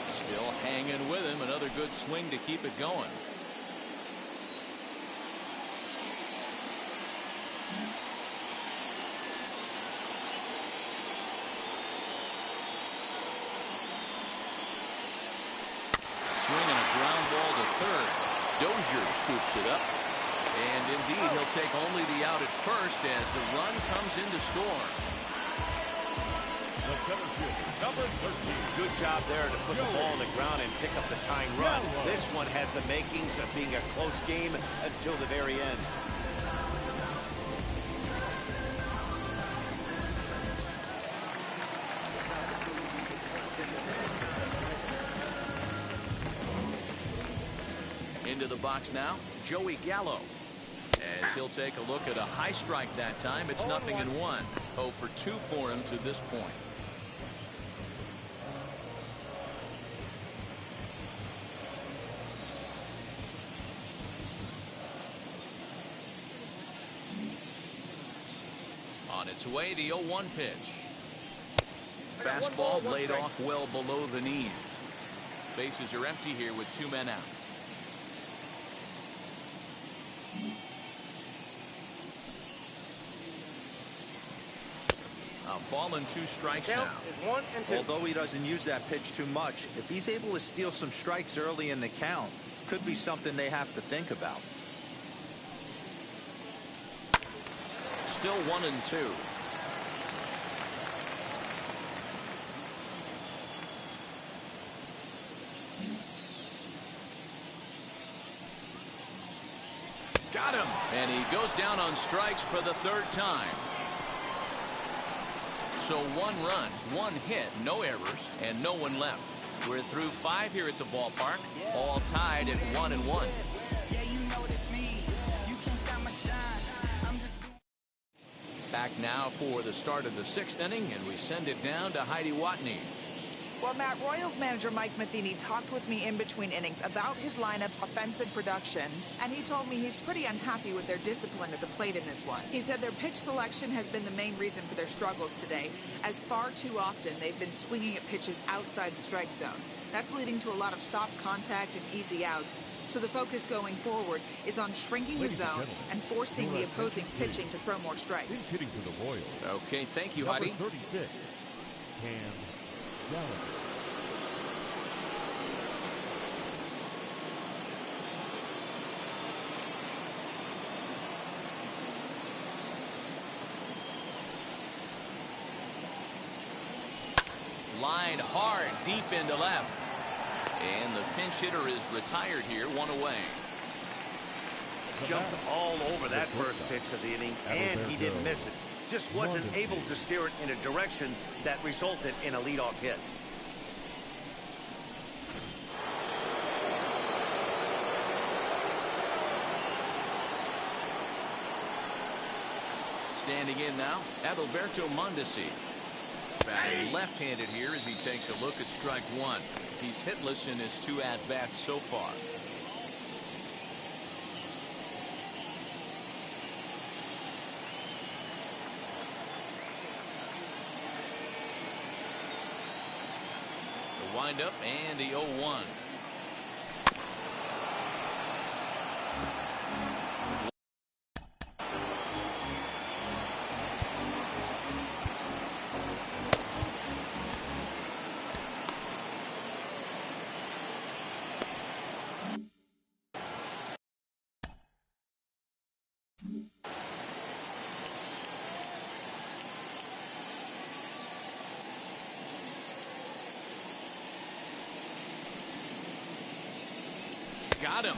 Still hanging with him. Another good swing to keep it going. Swinging a ground ball to third. Dozier scoops it up. And indeed, he'll take only the out at first as the run comes in to score. The center fielder, number 13. Good job there to put the ball on the ground and pick up the tying run. This one has the makings of being a close game until the very end. Into the box now, Joey Gallo. As he'll take a look at a high strike that time, it's 0-1. 0 for 2 for him to this point. On its way, the 0-1 pitch. Fastball laid off well below the knees. Bases are empty here with 2 men out. A ball and 2 strikes now. Is 1-2. Although he doesn't use that pitch too much, if he's able to steal some strikes early in the count, could be something they have to think about. Still 1-2. Got him. And he goes down on strikes for the 3rd time. So 1 run, 1 hit, no errors, and no one left. We're through 5 here at the ballpark, all tied at 1-1. Back now for the start of the 6th inning, and we send it down to Heidi Watney. Well, Matt, Royals manager Mike Matheny talked with me in between innings about his lineup's offensive production, and he told me he's pretty unhappy with their discipline at the plate in this one. He said their pitch selection has been the main reason for their struggles today, as far too often they've been swinging at pitches outside the strike zone. That's leading to a lot of soft contact and easy outs, so the focus going forward is on shrinking the zone and forcing the opposing pitching to throw more strikes. Hitting for the Royals. Okay, thank you, Number Heidi. 36, Cam Gallagher. Line hard, deep into left. And the pinch hitter is retired here, 1 away. Jumped all over that first pitch of the inning, and he didn't miss it. Just wasn't able to steer it in a direction that resulted in a leadoff hit. Standing in now, Adalberto Mondesi. Batting left-handed here as he takes a look at strike one. He's hitless in his 2 at-bats so far. The windup and the 0-1. Got him.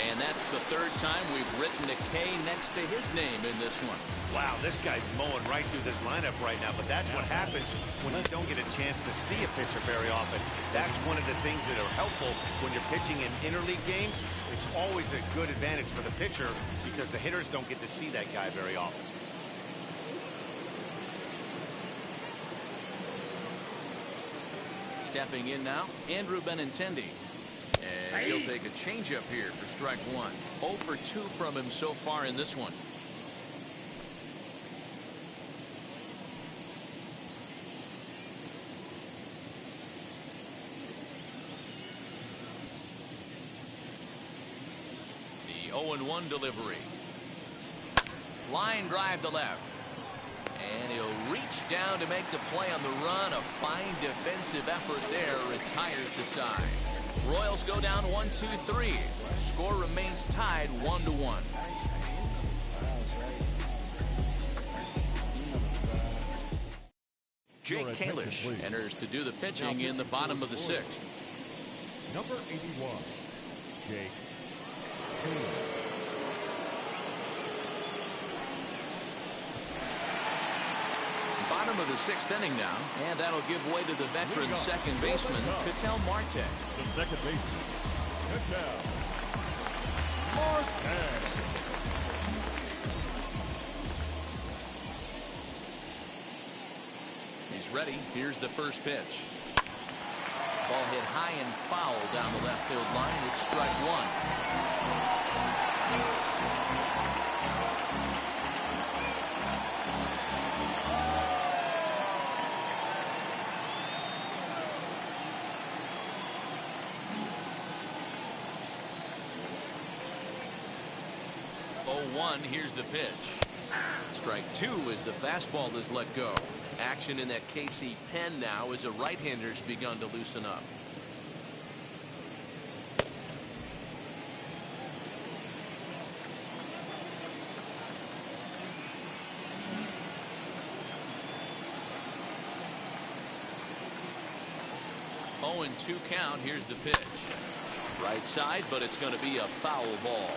And that's the 3rd time we've written a K next to his name in this one. Wow, this guy's mowing right through this lineup right now, but that's what happens when you don't get a chance to see a pitcher very often. That's one of the things that are helpful when you're pitching in interleague games. It's always a good advantage for the pitcher because the hitters don't get to see that guy very often. Stepping in now, Andrew Benintendi. And he'll take a changeup here for strike one. 0 for 2 from him so far in this one. The 0-1 delivery. Line drive to left. And he'll reach down to make the play on the run. A fine defensive effort there. Retires the side. Royals go down 1-2-3. Score remains tied 1-1. Jake Kalish enters to do the pitching in the bottom of the 6th. Number 81, Jake Kalish. Bottom of the 6th inning now, and that'll give way to the veteran second baseman, Ketel Marte. The second baseman, Ketel Marte. He's ready. Here's the first pitch. Ball hit high and foul down the left field line. It's strike one. 0-1. Here's the pitch. Strike 2 as the fastball is let go. Action in that KC pen now as a right-hander's begun to loosen up. Oh, and 2 count. Here's the pitch. Right side, but it's going to be a foul ball.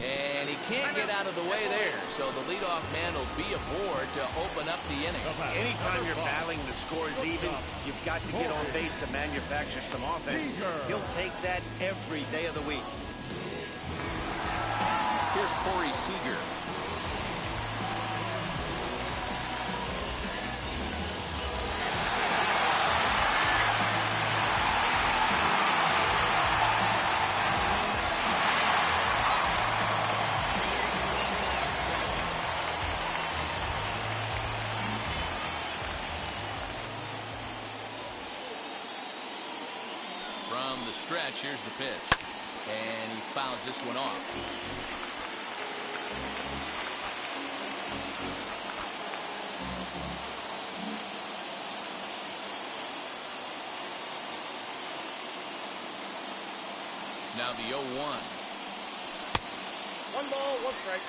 And he can't get out of the way there, so the leadoff man will be aboard to open up the inning. Anytime you're battling, the score is even, you've got to get on base to manufacture some offense. He'll take that every day of the week. Here's Corey Seager. From the stretch, here's the pitch. And he fouls this one off. Now the 0-1. 1 ball, 1 strike.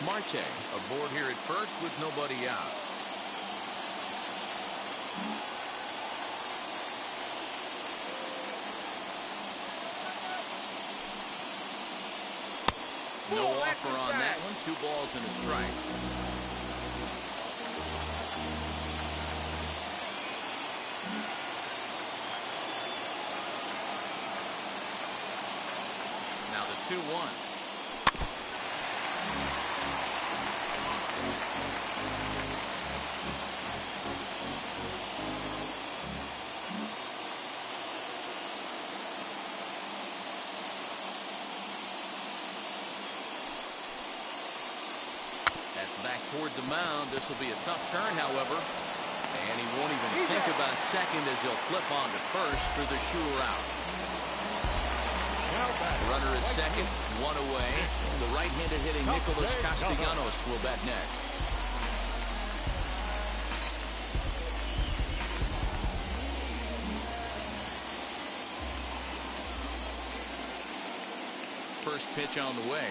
Marte aboard here at first with nobody out. No offer on that one. 2 balls and a strike. 2-1. That's back toward the mound. This will be a tough turn, however. And he won't even think about second as he'll flip on to first for the sure out. Runner at second, one away. The right-handed hitting Nicholas Castellanos will bat next. First pitch on the way.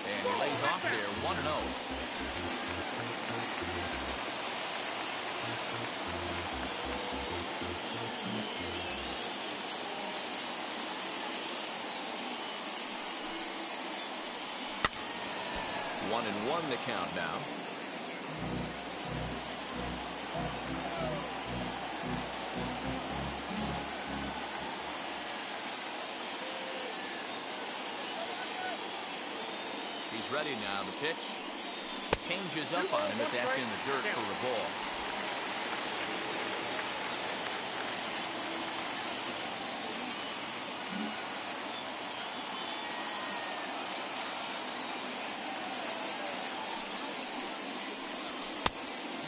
And he lays off there, 1-0. One and one the count now. He's ready now. The pitch changes up on him, but that's in the dirt for a ball.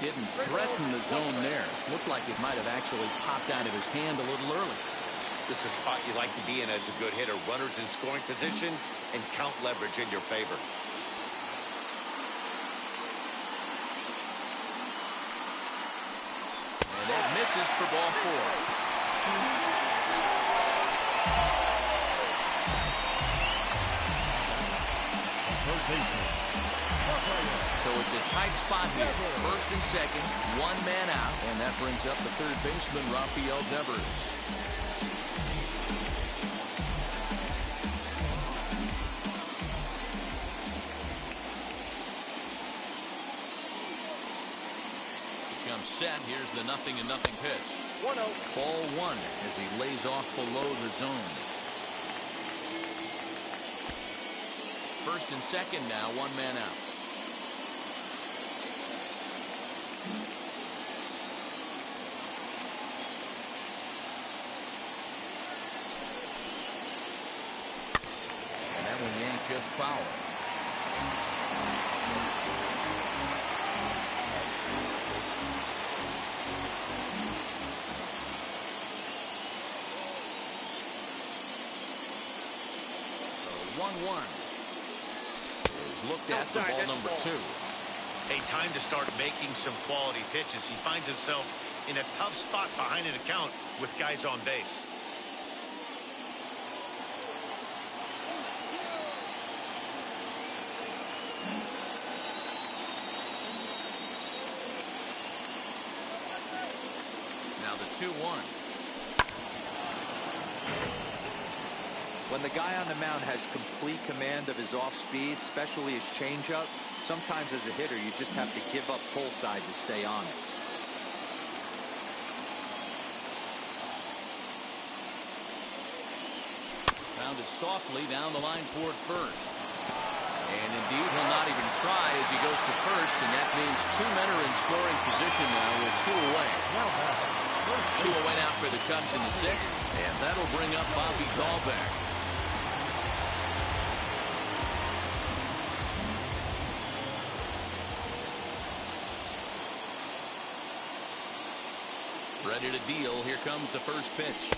Didn't threaten the zone there. Looked like it might have actually popped out of his hand a little early. This is a spot you like to be in as a good hitter. Runners in scoring position and count leverage in your favor. And that misses for ball 4. So it's a tight spot here. First and second, one man out. And that brings up the third baseman, Rafael Devers. He comes set. Here's the 0-0 pitch. 1-0. Ball 1 as he lays off below the zone. First and second now, one man out. And that one yanked just foul. So 1-1. Looked at for ball number 2. Hey, time to start making some quality pitches. He finds himself in a tough spot behind an account with guys on base. Now the 2-1. When the guy on the mound has complete command of his off speed, especially his changeup, sometimes as a hitter you just have to give up pull side to stay on it. Grounded softly down the line toward first. And indeed he'll not even try as he goes to first, and that means two men are in scoring position now with two away. Two away now for the Cubs in the 6th, and that'll bring up Bobby Dahlbeck. Ready to deal. Here comes the first pitch.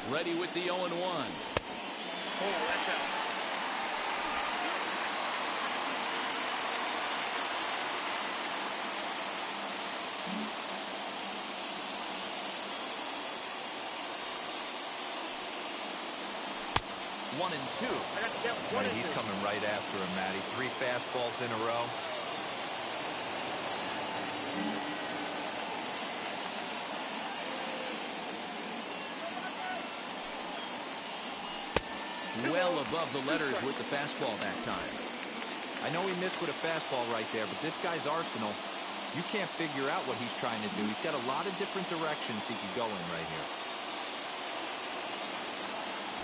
Ready with the 0-1. Oh, that's out. One and two. He's coming right after him, Matty. 3 fastballs in a row. well above the letters with the fastball that time. I know he missed with a fastball right there, but this guy's arsenal, you can't figure out what he's trying to do. He's got a lot of different directions he could go in right here.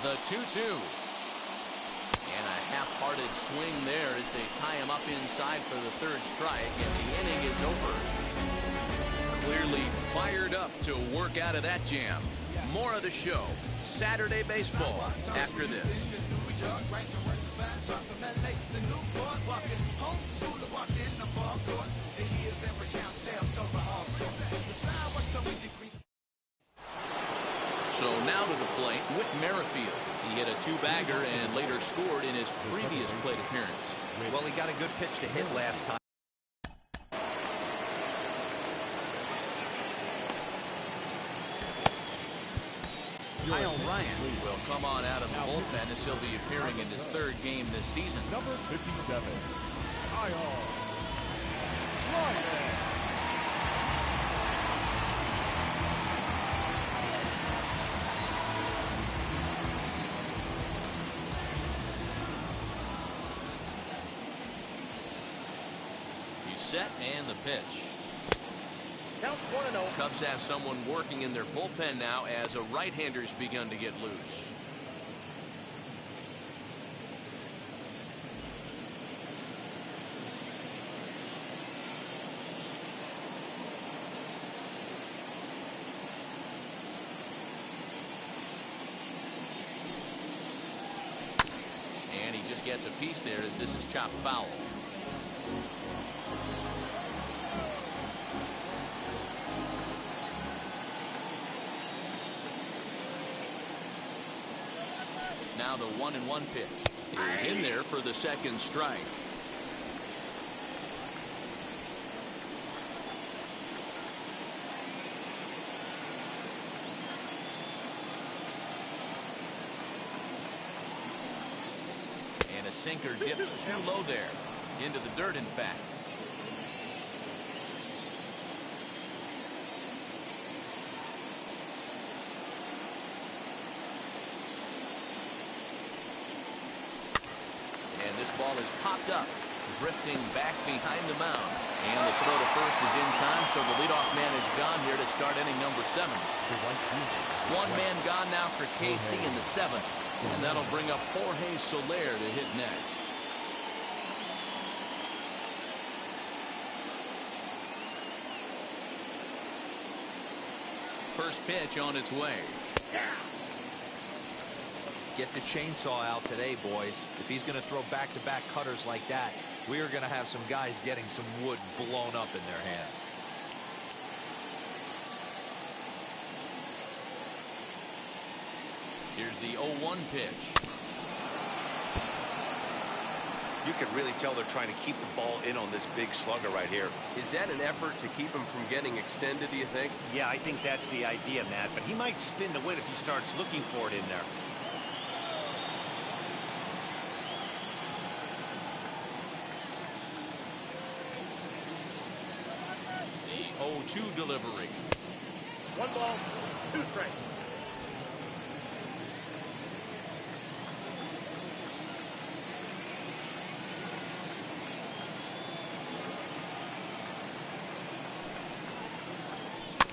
The 2-2. And a half-hearted swing there as they tie him up inside for the third strike, and the inning is over. Clearly fired up to work out of that jam. More of the show, Saturday Baseball, after this. So now to the plate, Whit Merrifield. He hit a two-bagger and later scored in his previous plate appearance. Well, he got a good pitch to hit last time. Kyle Ryan will come on out of the bullpen as he'll be appearing in his third game this season. Number 57, Kyle Ryan. He's set and the pitch. Cubs have someone working in their bullpen now as a right-hander's begun to get loose. And he just gets a piece there as this is chopped foul. Now the 1-1 pitch is in there for the second strike. And a sinker dips too low there. Into the dirt, in fact. This ball is popped up, drifting back behind the mound. And the throw to first is in time, so the leadoff man is gone here to start inning number 7. One man gone now for KC in the 7th. And that'll bring up Jorge Soler to hit next. First pitch on its way. Get the chainsaw out today, boys. If he's going to throw back-to-back cutters like that, we are going to have some guys getting some wood blown up in their hands. Here's the 0-1 pitch. You can really tell they're trying to keep the ball in on this big slugger right here. Is that an effort to keep him from getting extended, do you think? Yeah, I think that's the idea, Matt. But he might spin the win if he starts looking for it in there. The 0-2 delivery. 1 ball, 2 strikes.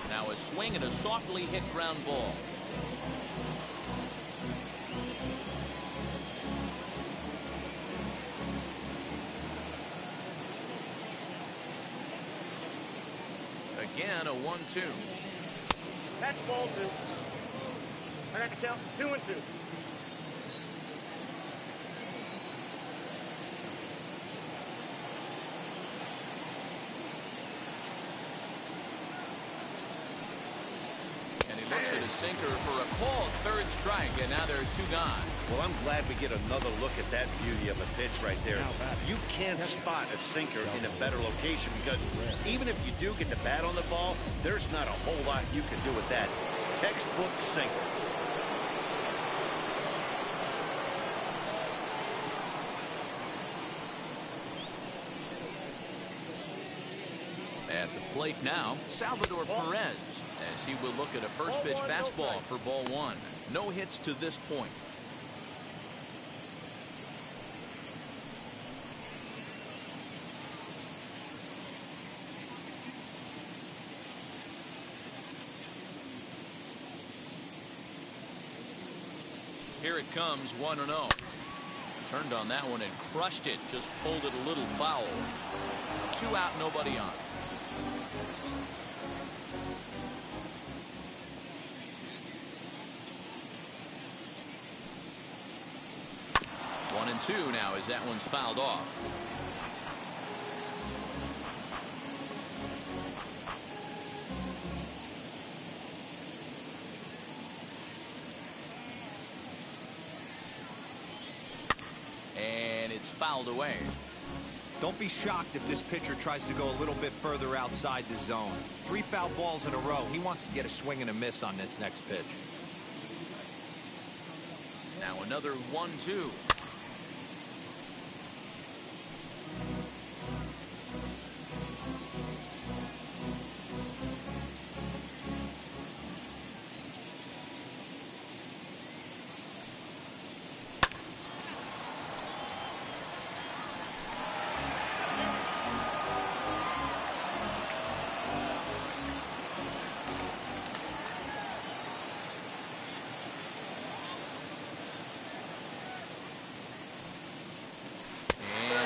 Now a swing and a softly hit ground ball. Again, a 1-2. That's ball 2. I got to count 2-2. And he looks at a sinker for a called third strike, and now there are 2 gone. Well, I'm glad we get another look at that beauty of a pitch right there. You can't spot a sinker in a better location because even if you do get the bat on the ball, there's not a whole lot you can do with that. Textbook sinker. At the plate now, Salvador Perez, as he will look at a first pitch fastball for ball 1. No hits to this point. Here it comes, 1-0. Turned on that one and crushed it. Just pulled it a little foul. 2 out, nobody on. One and 2 now as that one's fouled off. And it's fouled away. Don't be shocked if this pitcher tries to go a little bit further outside the zone. 3 foul balls in a row. He wants to get a swing and a miss on this next pitch. Now another 1-2.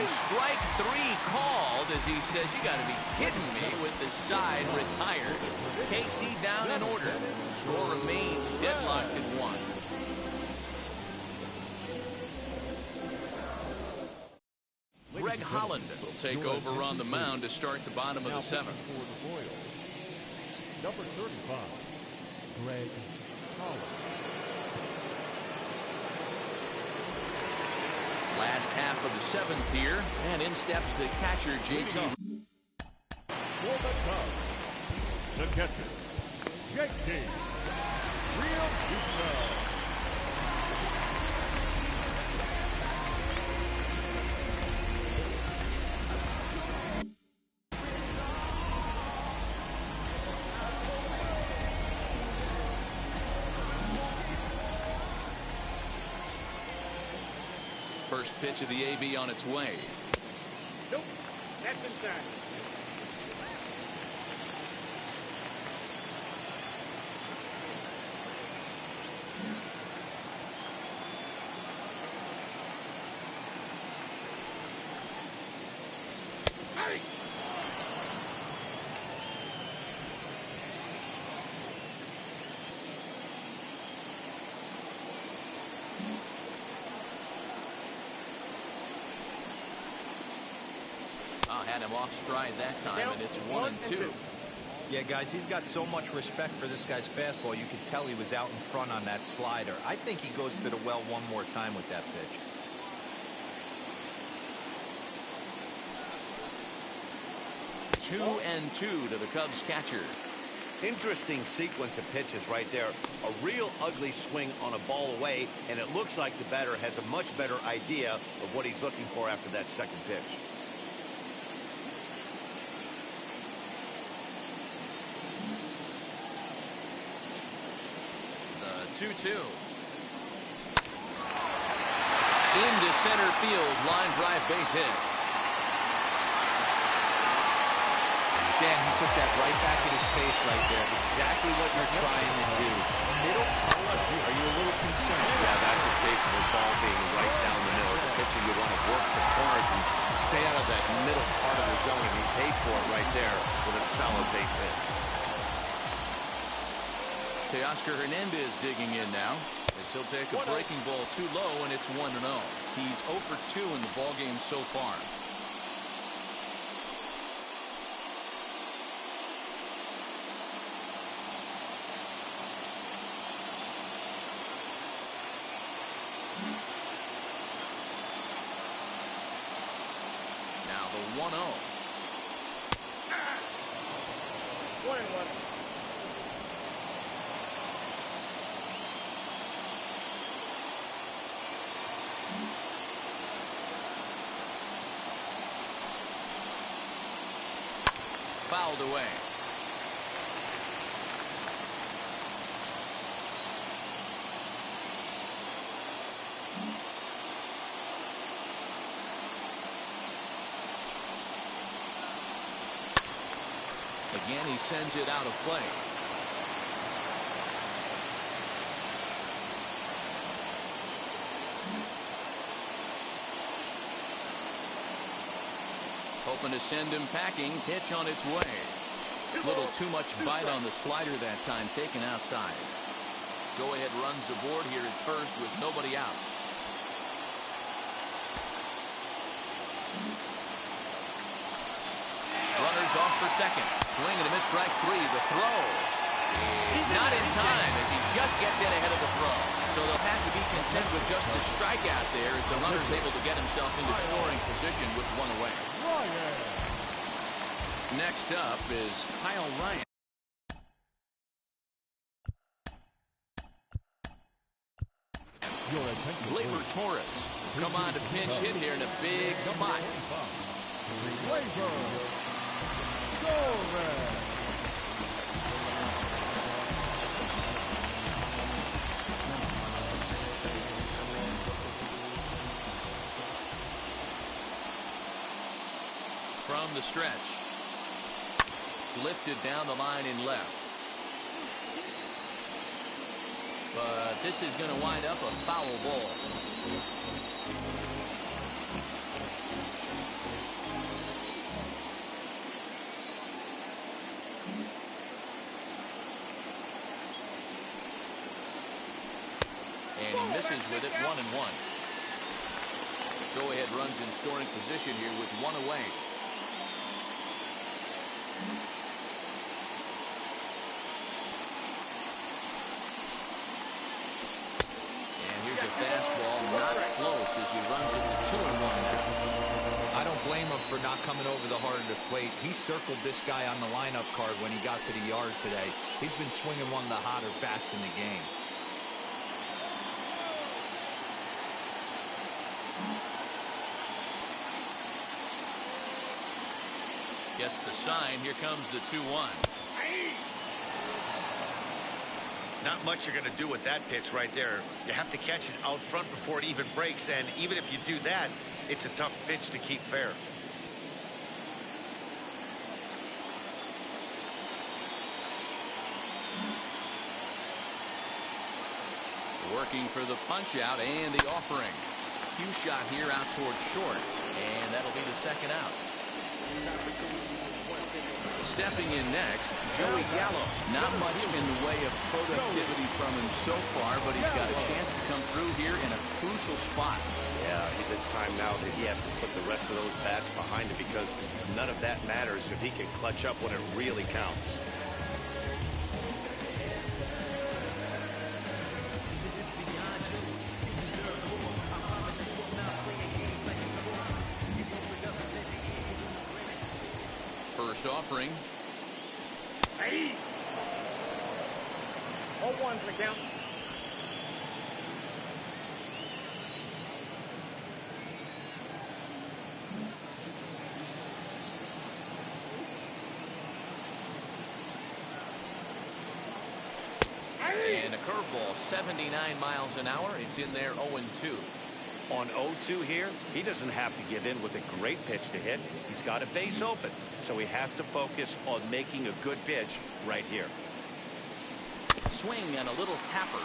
Strike 3 called as he says, you got to be kidding me, with the side retired. KC down in order. Score remains deadlocked at 1. Greg Holland will take over on the mound to start the bottom of the 7th. For the Royals, number 35, Greg Holland. Last half of the 7th here, and in steps the catcher, JT. For the Cubs, the catcher, JT Realmuto. First pitch of the AB on its way. Nope, that's inside. Hey! Had him off stride that time, and it's 1-2. Yeah, guys, he's got so much respect for this guy's fastball. You could tell he was out in front on that slider. I think he goes to the well one more time with that pitch. Two and 2 to the Cubs catcher. Interesting sequence of pitches right there. A real ugly swing on a ball away, and it looks like the batter has a much better idea of what he's looking for after that second pitch. The 2-2. Into center field, line drive base hit. Dan, he took that right back in his face right there. Exactly what you're trying to do. Middle color, are you a little concerned? Yeah, that's a case of a ball being right down the middle. As a pitcher, you want to work the corners and stay out of that middle part of the zone, and he paid for it right there with a solid base hit. Teoscar Hernandez digging in now as he'll take a breaking ball too low, and it's 1-0. He's 0 for 2 in the ballgame so far. Now the 1-0. 1-1. Fouled away. Again, he sends it out of play. hoping to send him packing. Pitch on its way. Little too much bite on the slider that time, taken outside. Go-ahead runs aboard here at first with nobody out. Runners off for second. Swing and a miss, strike three. The throw is not in time as he just gets in ahead of the throw. So they'll have to be content with just the strikeout there as the runner's able to get himself into scoring position with one away. Next up is Kyle Ryan. Gleyber Torres come on to pinch hit here in a big spot. From the stretch. Lifted down the line in left. But this is going to wind up a foul ball. And he misses with it, 1-1. Go-ahead runs in scoring position here with one away. A fastball not close as he runs it to 2-1 now. I don't blame him for not coming over the heart of the plate. He circled this guy on the lineup card when he got to the yard today. He's been swinging one of the hotter bats in the game. Gets the sign. Here comes the 2-1. Not much you're going to do with that pitch right there. You have to catch it out front before it even breaks, and even if you do that, it's a tough pitch to keep fair. Working for the punch out and the offering. Cue shot here out towards short, and that'll be the second out. Stepping in next, Joey Gallo. Not much in the way of productivity from him so far, but he's got a chance to come through here in a crucial spot. Yeah, it's time now that he has to put the rest of those bats behind him because none of that matters if he can clutch up when it really counts. First offering. Hey! 0-1's the count. And a curveball, 79 miles an hour. It's in there, 0-2. On 0-2 here, he doesn't have to give in with a great pitch to hit. He's got a base open, so he has to focus on making a good pitch right here. Swing and a little tapper.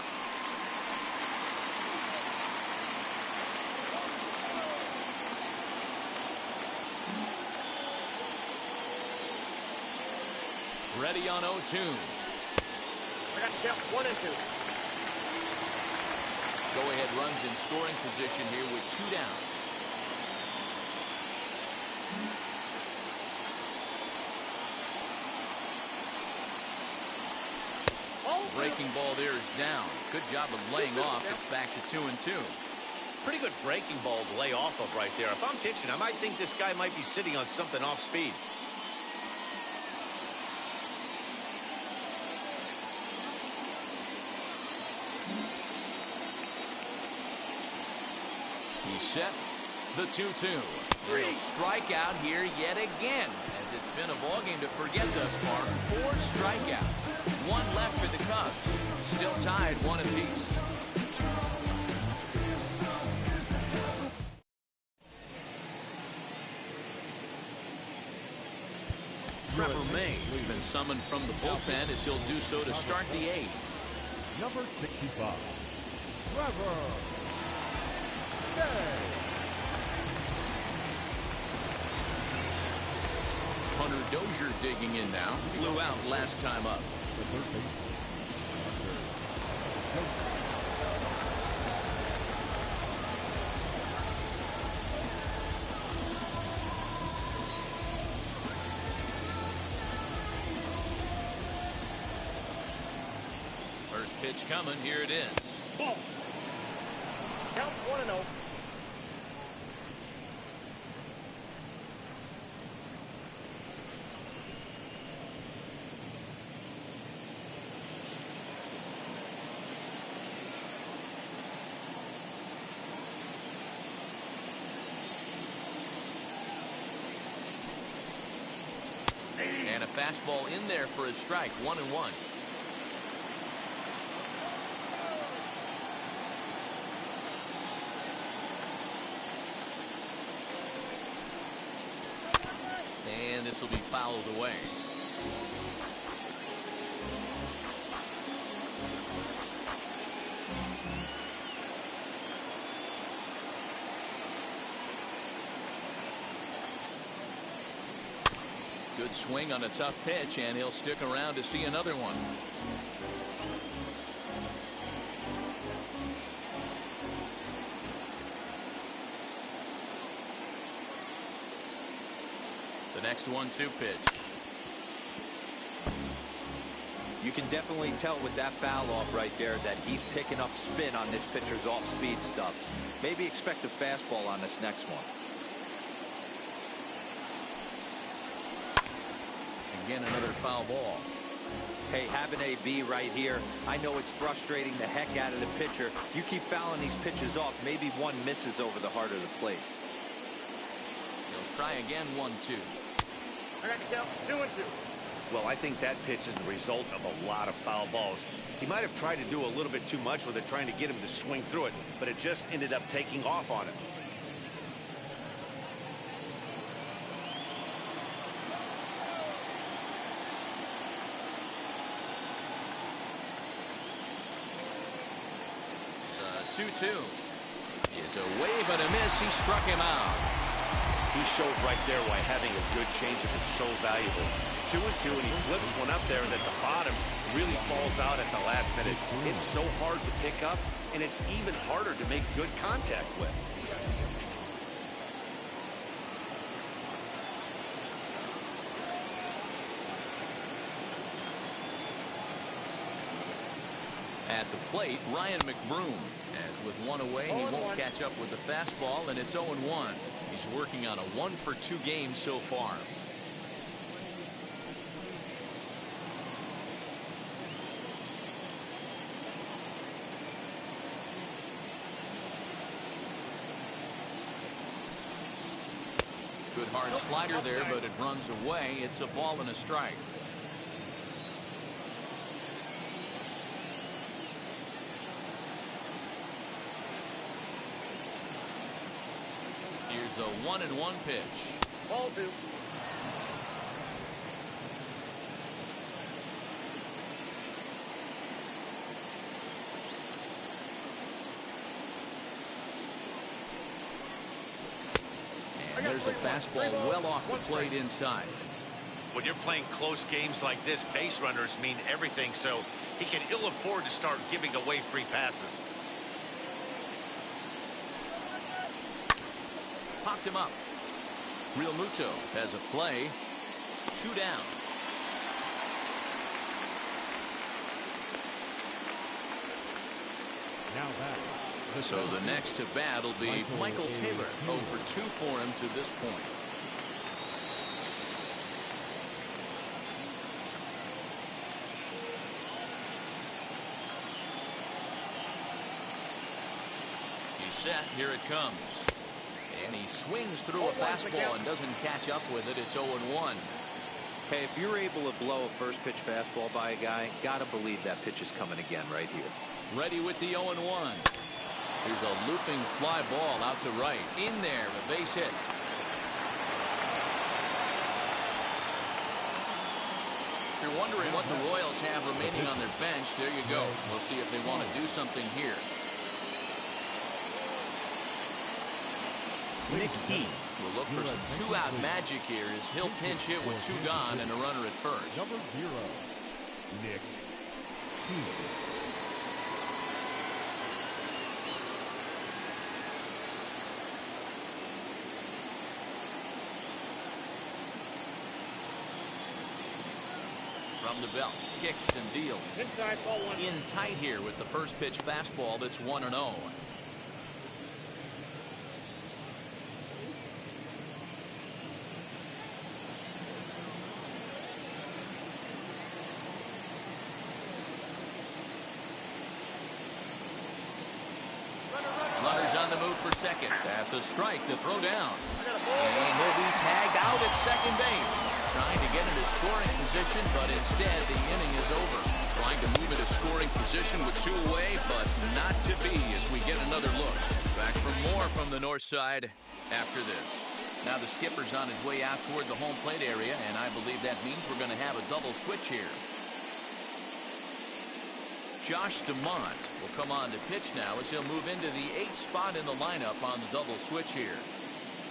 Ready on 0-2. We got to count 1-2. Go-ahead runs in scoring position here with 2 down. Breaking ball there is down. Good job of laying off. It's back to 2-2. Pretty good breaking ball to lay off of right there. If I'm pitching, I might think this guy might be sitting on something off speed. He's set. The 2-2. He'll strike out here yet again, as it's been a ballgame to forget thus far. 4 strikeouts. 1 left for the Cubs. Still tied 1 apiece. Trevor May has been summoned from the bullpen as he'll do so to start the 8th. Number 65, Trevor May. Hunter Dozier digging in now. Flew out last time up. The third baseman, Hunter Dozier. First pitch coming. Here it is. Ball. Count 1-0. And a fastball in there for a strike. 1-1. And this will be fouled away. Good swing on a tough pitch, and he'll stick around to see another one. The next 1-2 pitch. You can definitely tell with that foul off right there that he's picking up spin on this pitcher's off-speed stuff. Maybe expect a fastball on this next one. Again, another foul ball. Hey, having AB right here, I know it's frustrating the heck out of the pitcher. You keep fouling these pitches off, maybe one misses over the heart of the plate. He'll try again. 1-2. I got the count 2-2. Well, I think that pitch is the result of a lot of foul balls. He might have tried to do a little bit too much with it, trying to get him to swing through it, but it just ended up taking off on him. The 2-2 is a wave and a miss. He struck him out. He showed right there why having a good changeup is so valuable. 2-2, and he flips one up there that the bottom really falls out at the last minute. It's so hard to pick up, and it's even harder to make good contact with. At the plate, Ryan McBroom. As with one away, he won't catch up with the fastball, and it's 0-1. He's working on a 1-for-2 game so far. Good hard slider there, but it runs away. It's a ball and a strike. Here's the 1-1 pitch. Ball 2. And there's a fastball well off the plate inside. When you're playing close games like this, base runners mean everything, so he can ill afford to start giving away free passes. Popped him up. Real Muto has a play. 2 down. Now back. So the next to bat will be Michael Taylor. 0 for 2 for him to this point. He's set. Here it comes. And he swings through a fastball and doesn't catch up with it. It's 0-1. Hey, if you're able to blow a first pitch fastball by a guy, gotta believe that pitch is coming again right here. Ready with the 0-1. Here's a looping fly ball out to right. In there, a base hit. If you're wondering what the Royals have remaining on their bench, there you go. We'll see if they want to do something here. Nick Heath. We'll look for some two-out magic here as he'll pinch hit with two gone and a runner at first. Number 0, Nick Heath. From the belt, kicks and deals. Inside, ball 1. In tight here with the first pitch fastball that's 1-0. Runners on the move for second. That's a strike to throw down. And he'll be tagged out at second base. Trying to get into scoring position, but instead the inning is over. Trying to move into scoring position with two away, but not to be as we get another look. Back for more from the north side after this. Now the skipper's on his way out toward the home plate area, and I believe that means we're going to have a double switch here. Josh DeMont will come on to pitch now as he'll move into the 8th spot in the lineup on the double switch here.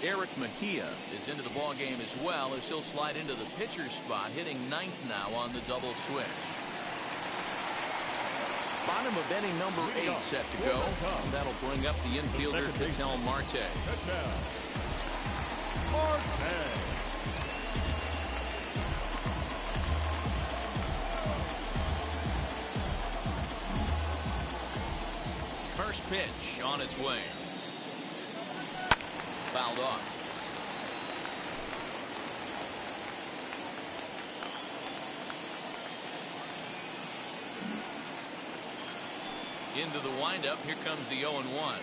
Eric Mejia is into the ball game as well as he'll slide into the pitcher's spot, hitting 9th now on the double switch. Bottom of inning number 8 set to go. That'll bring up the infielder Ketel Marte. First pitch on its way. Fouled off. Into the windup. Here comes the 0-1.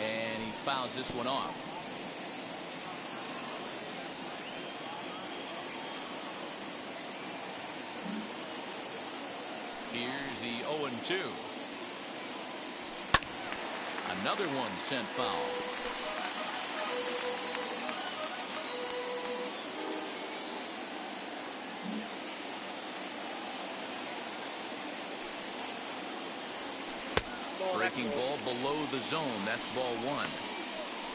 And he fouls this one off. Here's the 0-2. Another one sent foul. Breaking ball below the zone. That's ball 1.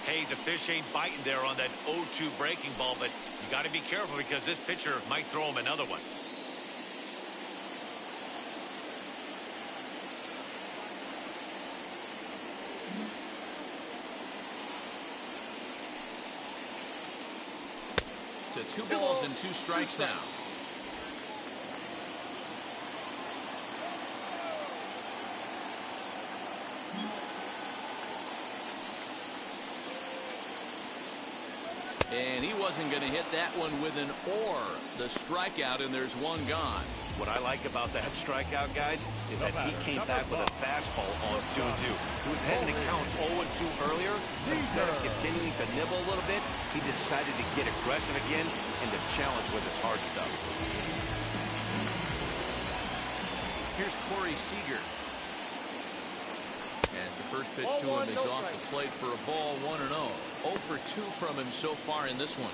Hey, the fish ain't biting there on that 0-2 breaking ball, but you got to be careful because this pitcher might throw him another one. To 2 balls and 2 strikes now. And he wasn't going to hit that one with an or. The strikeout, and there's one gone. What I like about that strikeout, guys, is that he came back with a fastball on 2-2. He was heading to count 0-2 earlier, but instead of continuing to nibble a little bit, he decided to get aggressive again and to challenge with his hard stuff. Here's Corey Seager. As the first pitch to him is off the plate for a ball, 1-0. 0 for 2 from him so far in this one.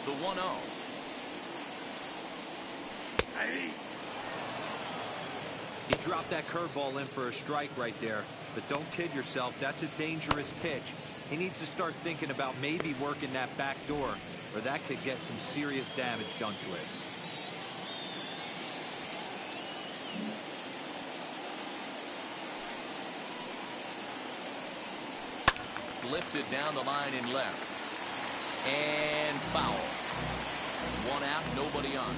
The 1-0. He dropped that curveball in for a strike right there. But don't kid yourself, that's a dangerous pitch. He needs to start thinking about maybe working that back door, or that could get some serious damage done to it. Lifted down the line in left. And foul. 1 out, nobody on.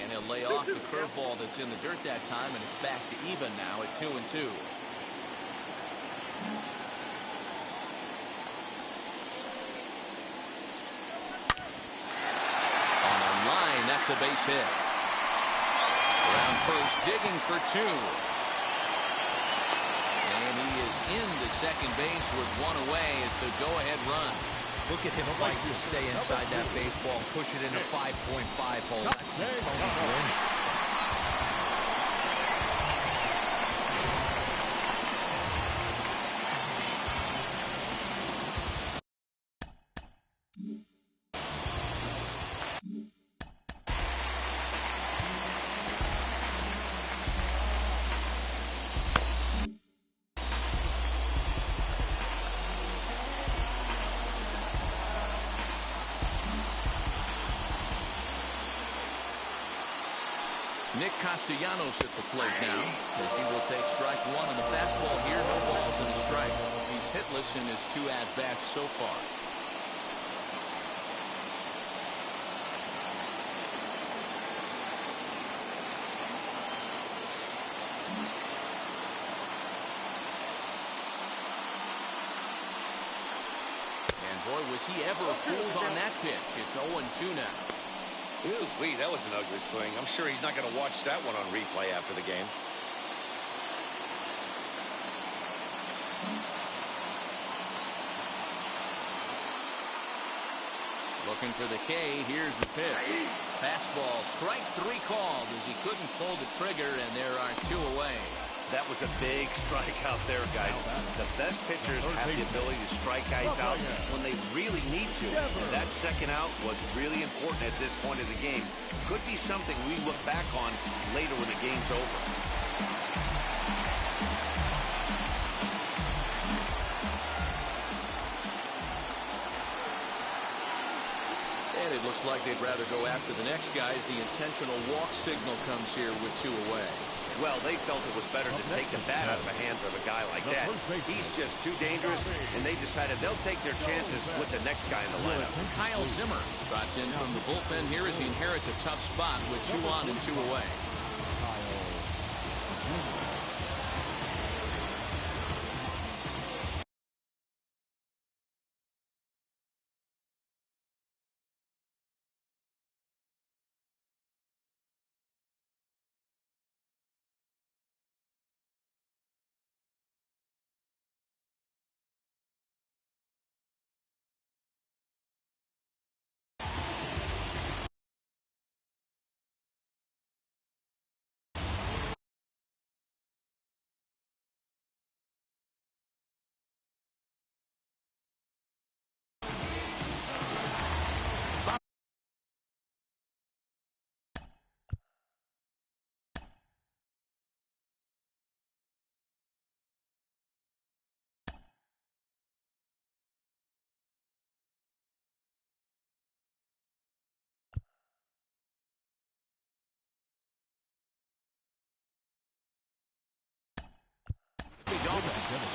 And he'll lay off the curveball that's in the dirt that time, and it's back to even now at 2-2. On a line, that's a base hit. Around first, digging for 2. And he is into second base with 1 away as the go-ahead run. Look at him fight to stay inside that baseball, push it in a 5.5 hole. That's the Tony Gwynn. Nick Castellanos at the plate now, as he will take strike one on the fastball here. No balls and a strike. He's hitless in his 2 at-bats so far. And boy, was he ever fooled on that pitch. It's 0-2 now. Ooh, wee, that was an ugly swing. I'm sure he's not going to watch that one on replay after the game. Looking for the K. Here's the pitch. Fastball, strike 3 called as he couldn't pull the trigger, and there are 2 away. That was a big strike out there, guys. The best pitchers have the ability to strike guys out when they really need to. And that second out was really important at this point of the game. Could be something we look back on later when the game's over. And it looks like they'd rather go after the next guy as the intentional walk signal comes here with 2 away. Well, they felt it was better to take the bat out of the hands of a guy like that. He's just too dangerous, and they decided they'll take their chances with the next guy in the lineup. Kyle Zimmer trots in from the bullpen here as he inherits a tough spot with 2 on and 2 away.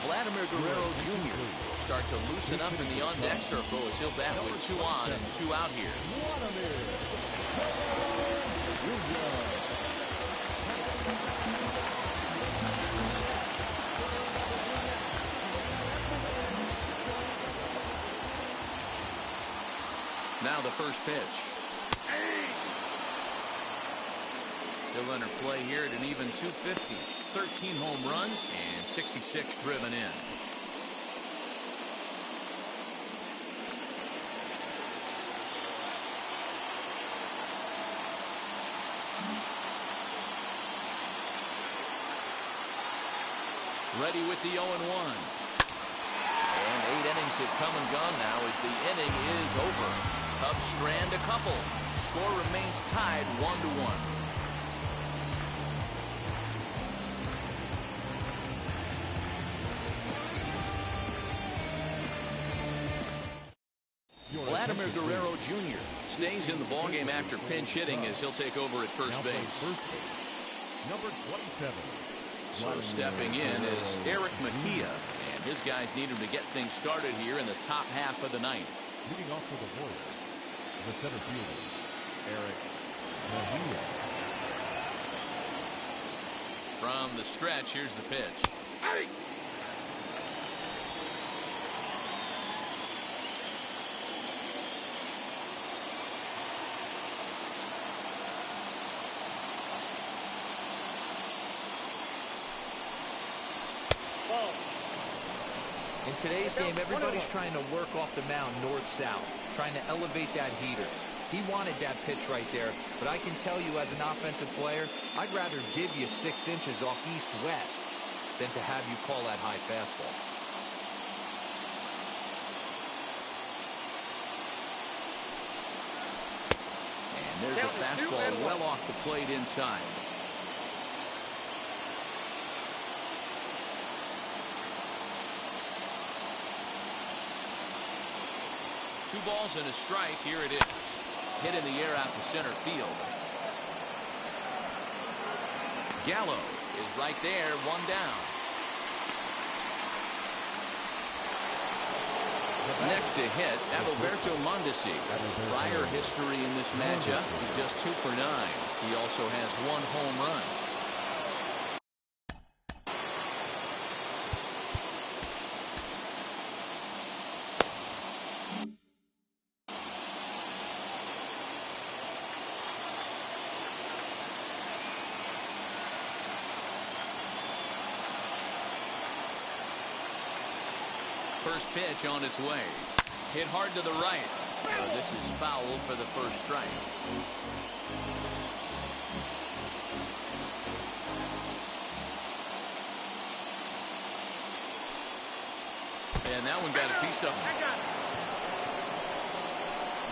Vladimir Guerrero Jr. will start to loosen up in the on-deck circle as he'll bat with 2 on and 2 out here. Now the first pitch. He'll enter play here at an even 250. 13 home runs and 66 driven in. Ready with the 0-1. And 8 innings have come and gone now as the inning is over. Cubs strand a couple. Score remains tied 1-1. Vladimir Guerrero Jr. stays in the ballgame after pinch hitting as he'll take over at first base. Number 27. So stepping in is Eric Mejia, and his guys need him to get things started here in the top half of the ninth. Leading off for the Warriors, the center fielder, Eric Mejia. From the stretch, here's the pitch. Hey! In today's game, everybody's trying to work off the mound north-south, trying to elevate that heater. He wanted that pitch right there, but I can tell you as an offensive player, I'd rather give you 6 inches off east-west than to have you call that high fastball. And there's a fastball well off the plate inside. Two balls and a strike. Here it is. Hit in the air out to center field. Gallo is right there, one down. Next to hit, Adalberto Mondesi. Prior history in this matchup, he's just 2 for 9. He also has 1 home run. First pitch on its way. Hit hard to the right. This is foul for the first strike. And that one got a piece of him.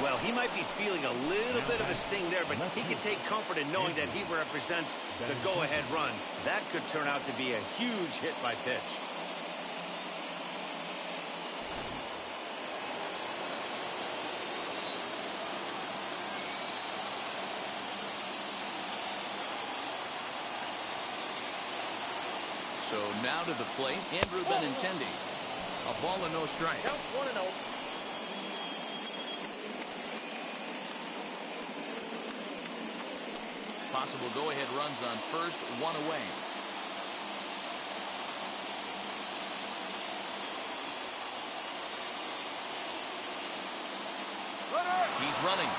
Well, he might be feeling a little bit of a sting there, but he can take comfort in knowing that he represents the go-ahead run. That could turn out to be a huge hit by pitch. So now to the plate, Andrew Benintendi. A ball and no strikes. Count 1-0. Possible go-ahead runs on first, 1 away. He's running.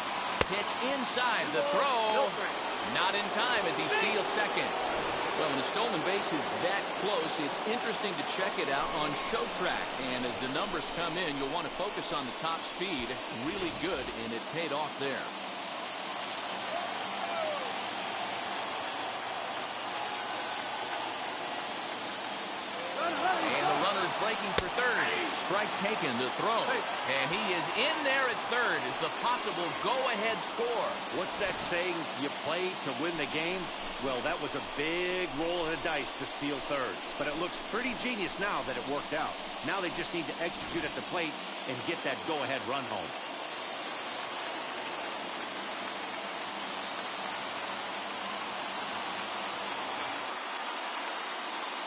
Pitch inside the throw. Not in time as he steals second. Well, when a stolen base is that close, it's interesting to check it out on show track. And as the numbers come in, you'll want to focus on the top speed. Really good, and it paid off there. And the runner's breaking for third. Strike taken, the throw. And he is in there at third as the possible go-ahead score. What's that saying? You play to win the game? Well, that was a big roll of the dice to steal third. But it looks pretty genius now that it worked out. Now they just need to execute at the plate and get that go-ahead run home.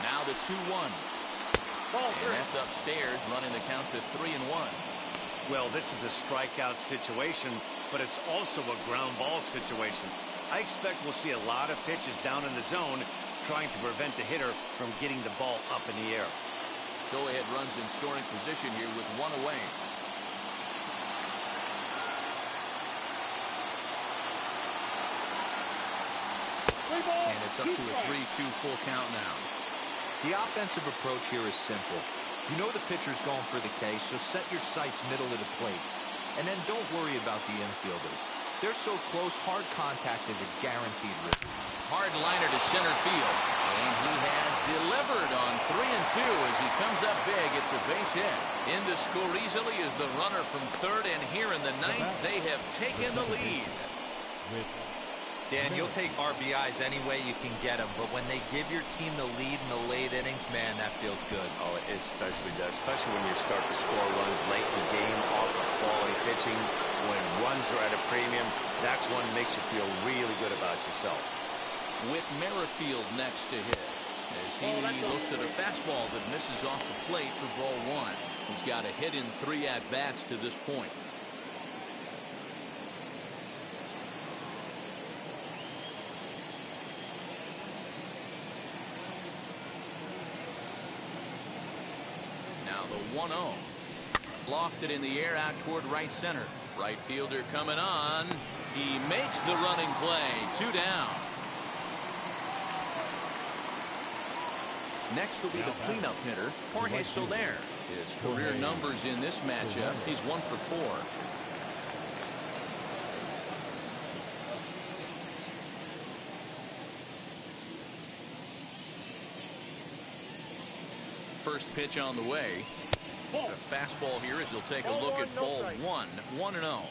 Now the 2-1. And that's upstairs, running the count to 3-1. Well, this is a strikeout situation, but it's also a ground ball situation. I expect we'll see a lot of pitches down in the zone trying to prevent the hitter from getting the ball up in the air. Go-ahead runs in scoring position here with 1 away. And it's up to a 3-2 full count now. The offensive approach here is simple. You know the pitcher's going for the K, so set your sights middle of the plate. And then don't worry about the infielders. They're so close, hard contact is a guaranteed rip. Hard liner to center field. And he has delivered on 3-2 as he comes up big. It's a base hit. In to score easily is the runner from third, and here in the ninth, they have taken the lead. Dan, you'll take RBIs any way you can get them, but when they give your team the lead in the late innings, man, that feels good. Oh, it especially does, especially when you start to score runs late in the game off of quality pitching. When runs are at a premium, that's one that makes you feel really good about yourself. With Merrifield next to hit as he looks at a fastball that misses off the plate for ball 1. He's got a hit in 3 at-bats to this point. Now the 1-0. Lofted in the air out toward right center. Right fielder coming on. He makes the running play. 2 down. Next will be the cleanup hitter, Jorge Soler. His career numbers in this matchup, he's 1 for 4. First pitch on the way. The fastball here as he'll take a look at ball 1, 1-0.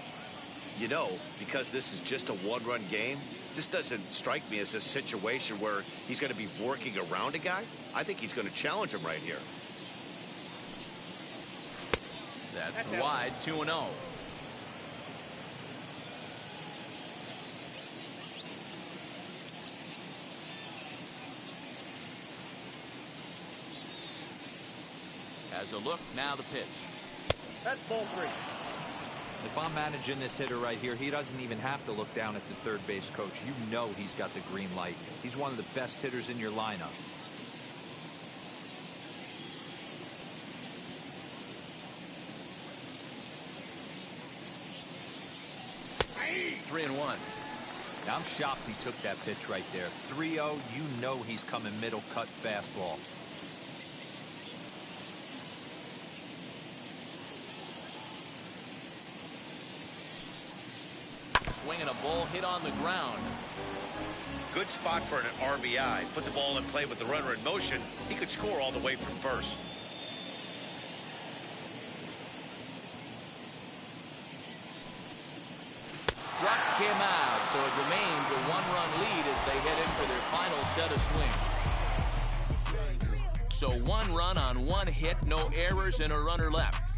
You know, because this is just a one-run game, this doesn't strike me as a situation where he's going to be working around a guy. I think he's going to challenge him right here. That's wide, 2-0. As a look, now the pitch. That's ball 3. If I'm managing this hitter right here, he doesn't even have to look down at the third base coach. You know he's got the green light. He's one of the best hitters in your lineup. Three and one. Now, I'm shocked he took that pitch right there. 3-0, you know he's coming middle cut fastball. Swinging a ball hit on the ground. Good spot for an RBI. Put the ball in play with the runner in motion. He could score all the way from first. Struck him out, so it remains a one-run lead as they head in for their final set of swings. So 1 run on 1 hit, no errors, and a runner left.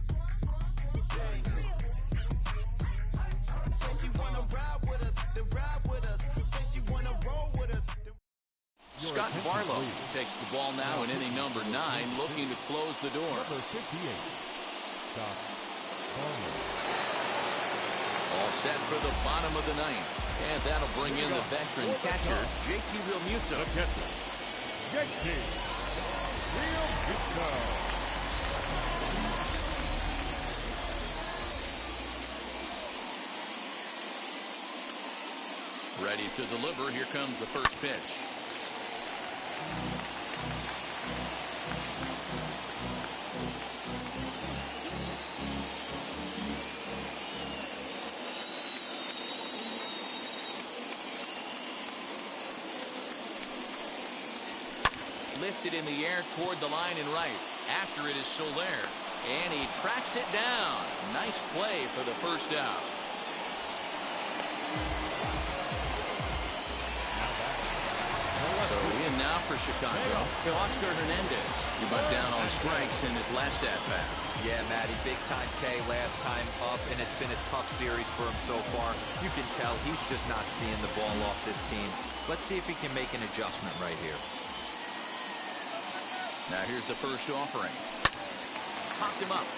Scott Barlow takes the ball now in inning number 9, looking to close the door. Number 58, Scott Barlow. All set for the bottom of the 9th. And that'll bring in the veteran catcher, JT Realmuto. The catcher, JT Realmuto. Ready to deliver. Here comes the first pitch. Lifted in the air toward the line and right. After it is Soler. And he tracks it down. Nice play for the first out. So in now for Chicago, Oscar Hernandez. He went down on strikes in his last at-bat. Yeah, Matty, big-time K last time up, and it's been a tough series for him so far. You can tell he's just not seeing the ball off this team. Let's see if he can make an adjustment right here. Now here's the first offering. Popped him up.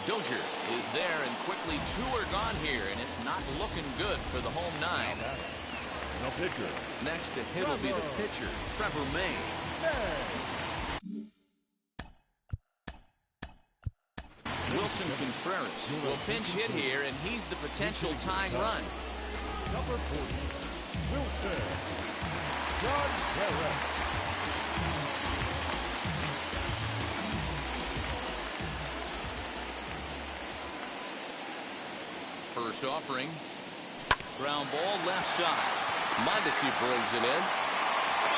Dozier is there, and quickly 2 are gone here, and it's not looking good for the home 9. No pitcher. Next to hit will be the pitcher, Trevor May. Wilson Contreras will pinch hit here, and he's the potential tying run. Number 40, Wilson Contreras. First offering. Ground ball left side. Mondesi brings it in.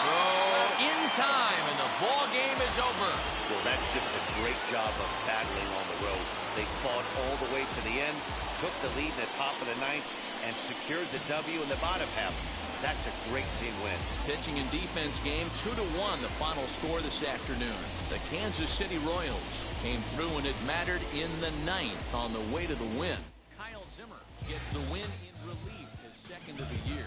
Oh, in time, and the ball game is over. Well, that's just a great job of battling on the road. They fought all the way to the end, took the lead in the top of the 9th, and secured the W in the bottom half. That's a great team win. Pitching and defense game, 2-1, the final score this afternoon. The Kansas City Royals came through, and it mattered in the 9th on the way to the win. Zimmer gets the win in relief, his second of the year.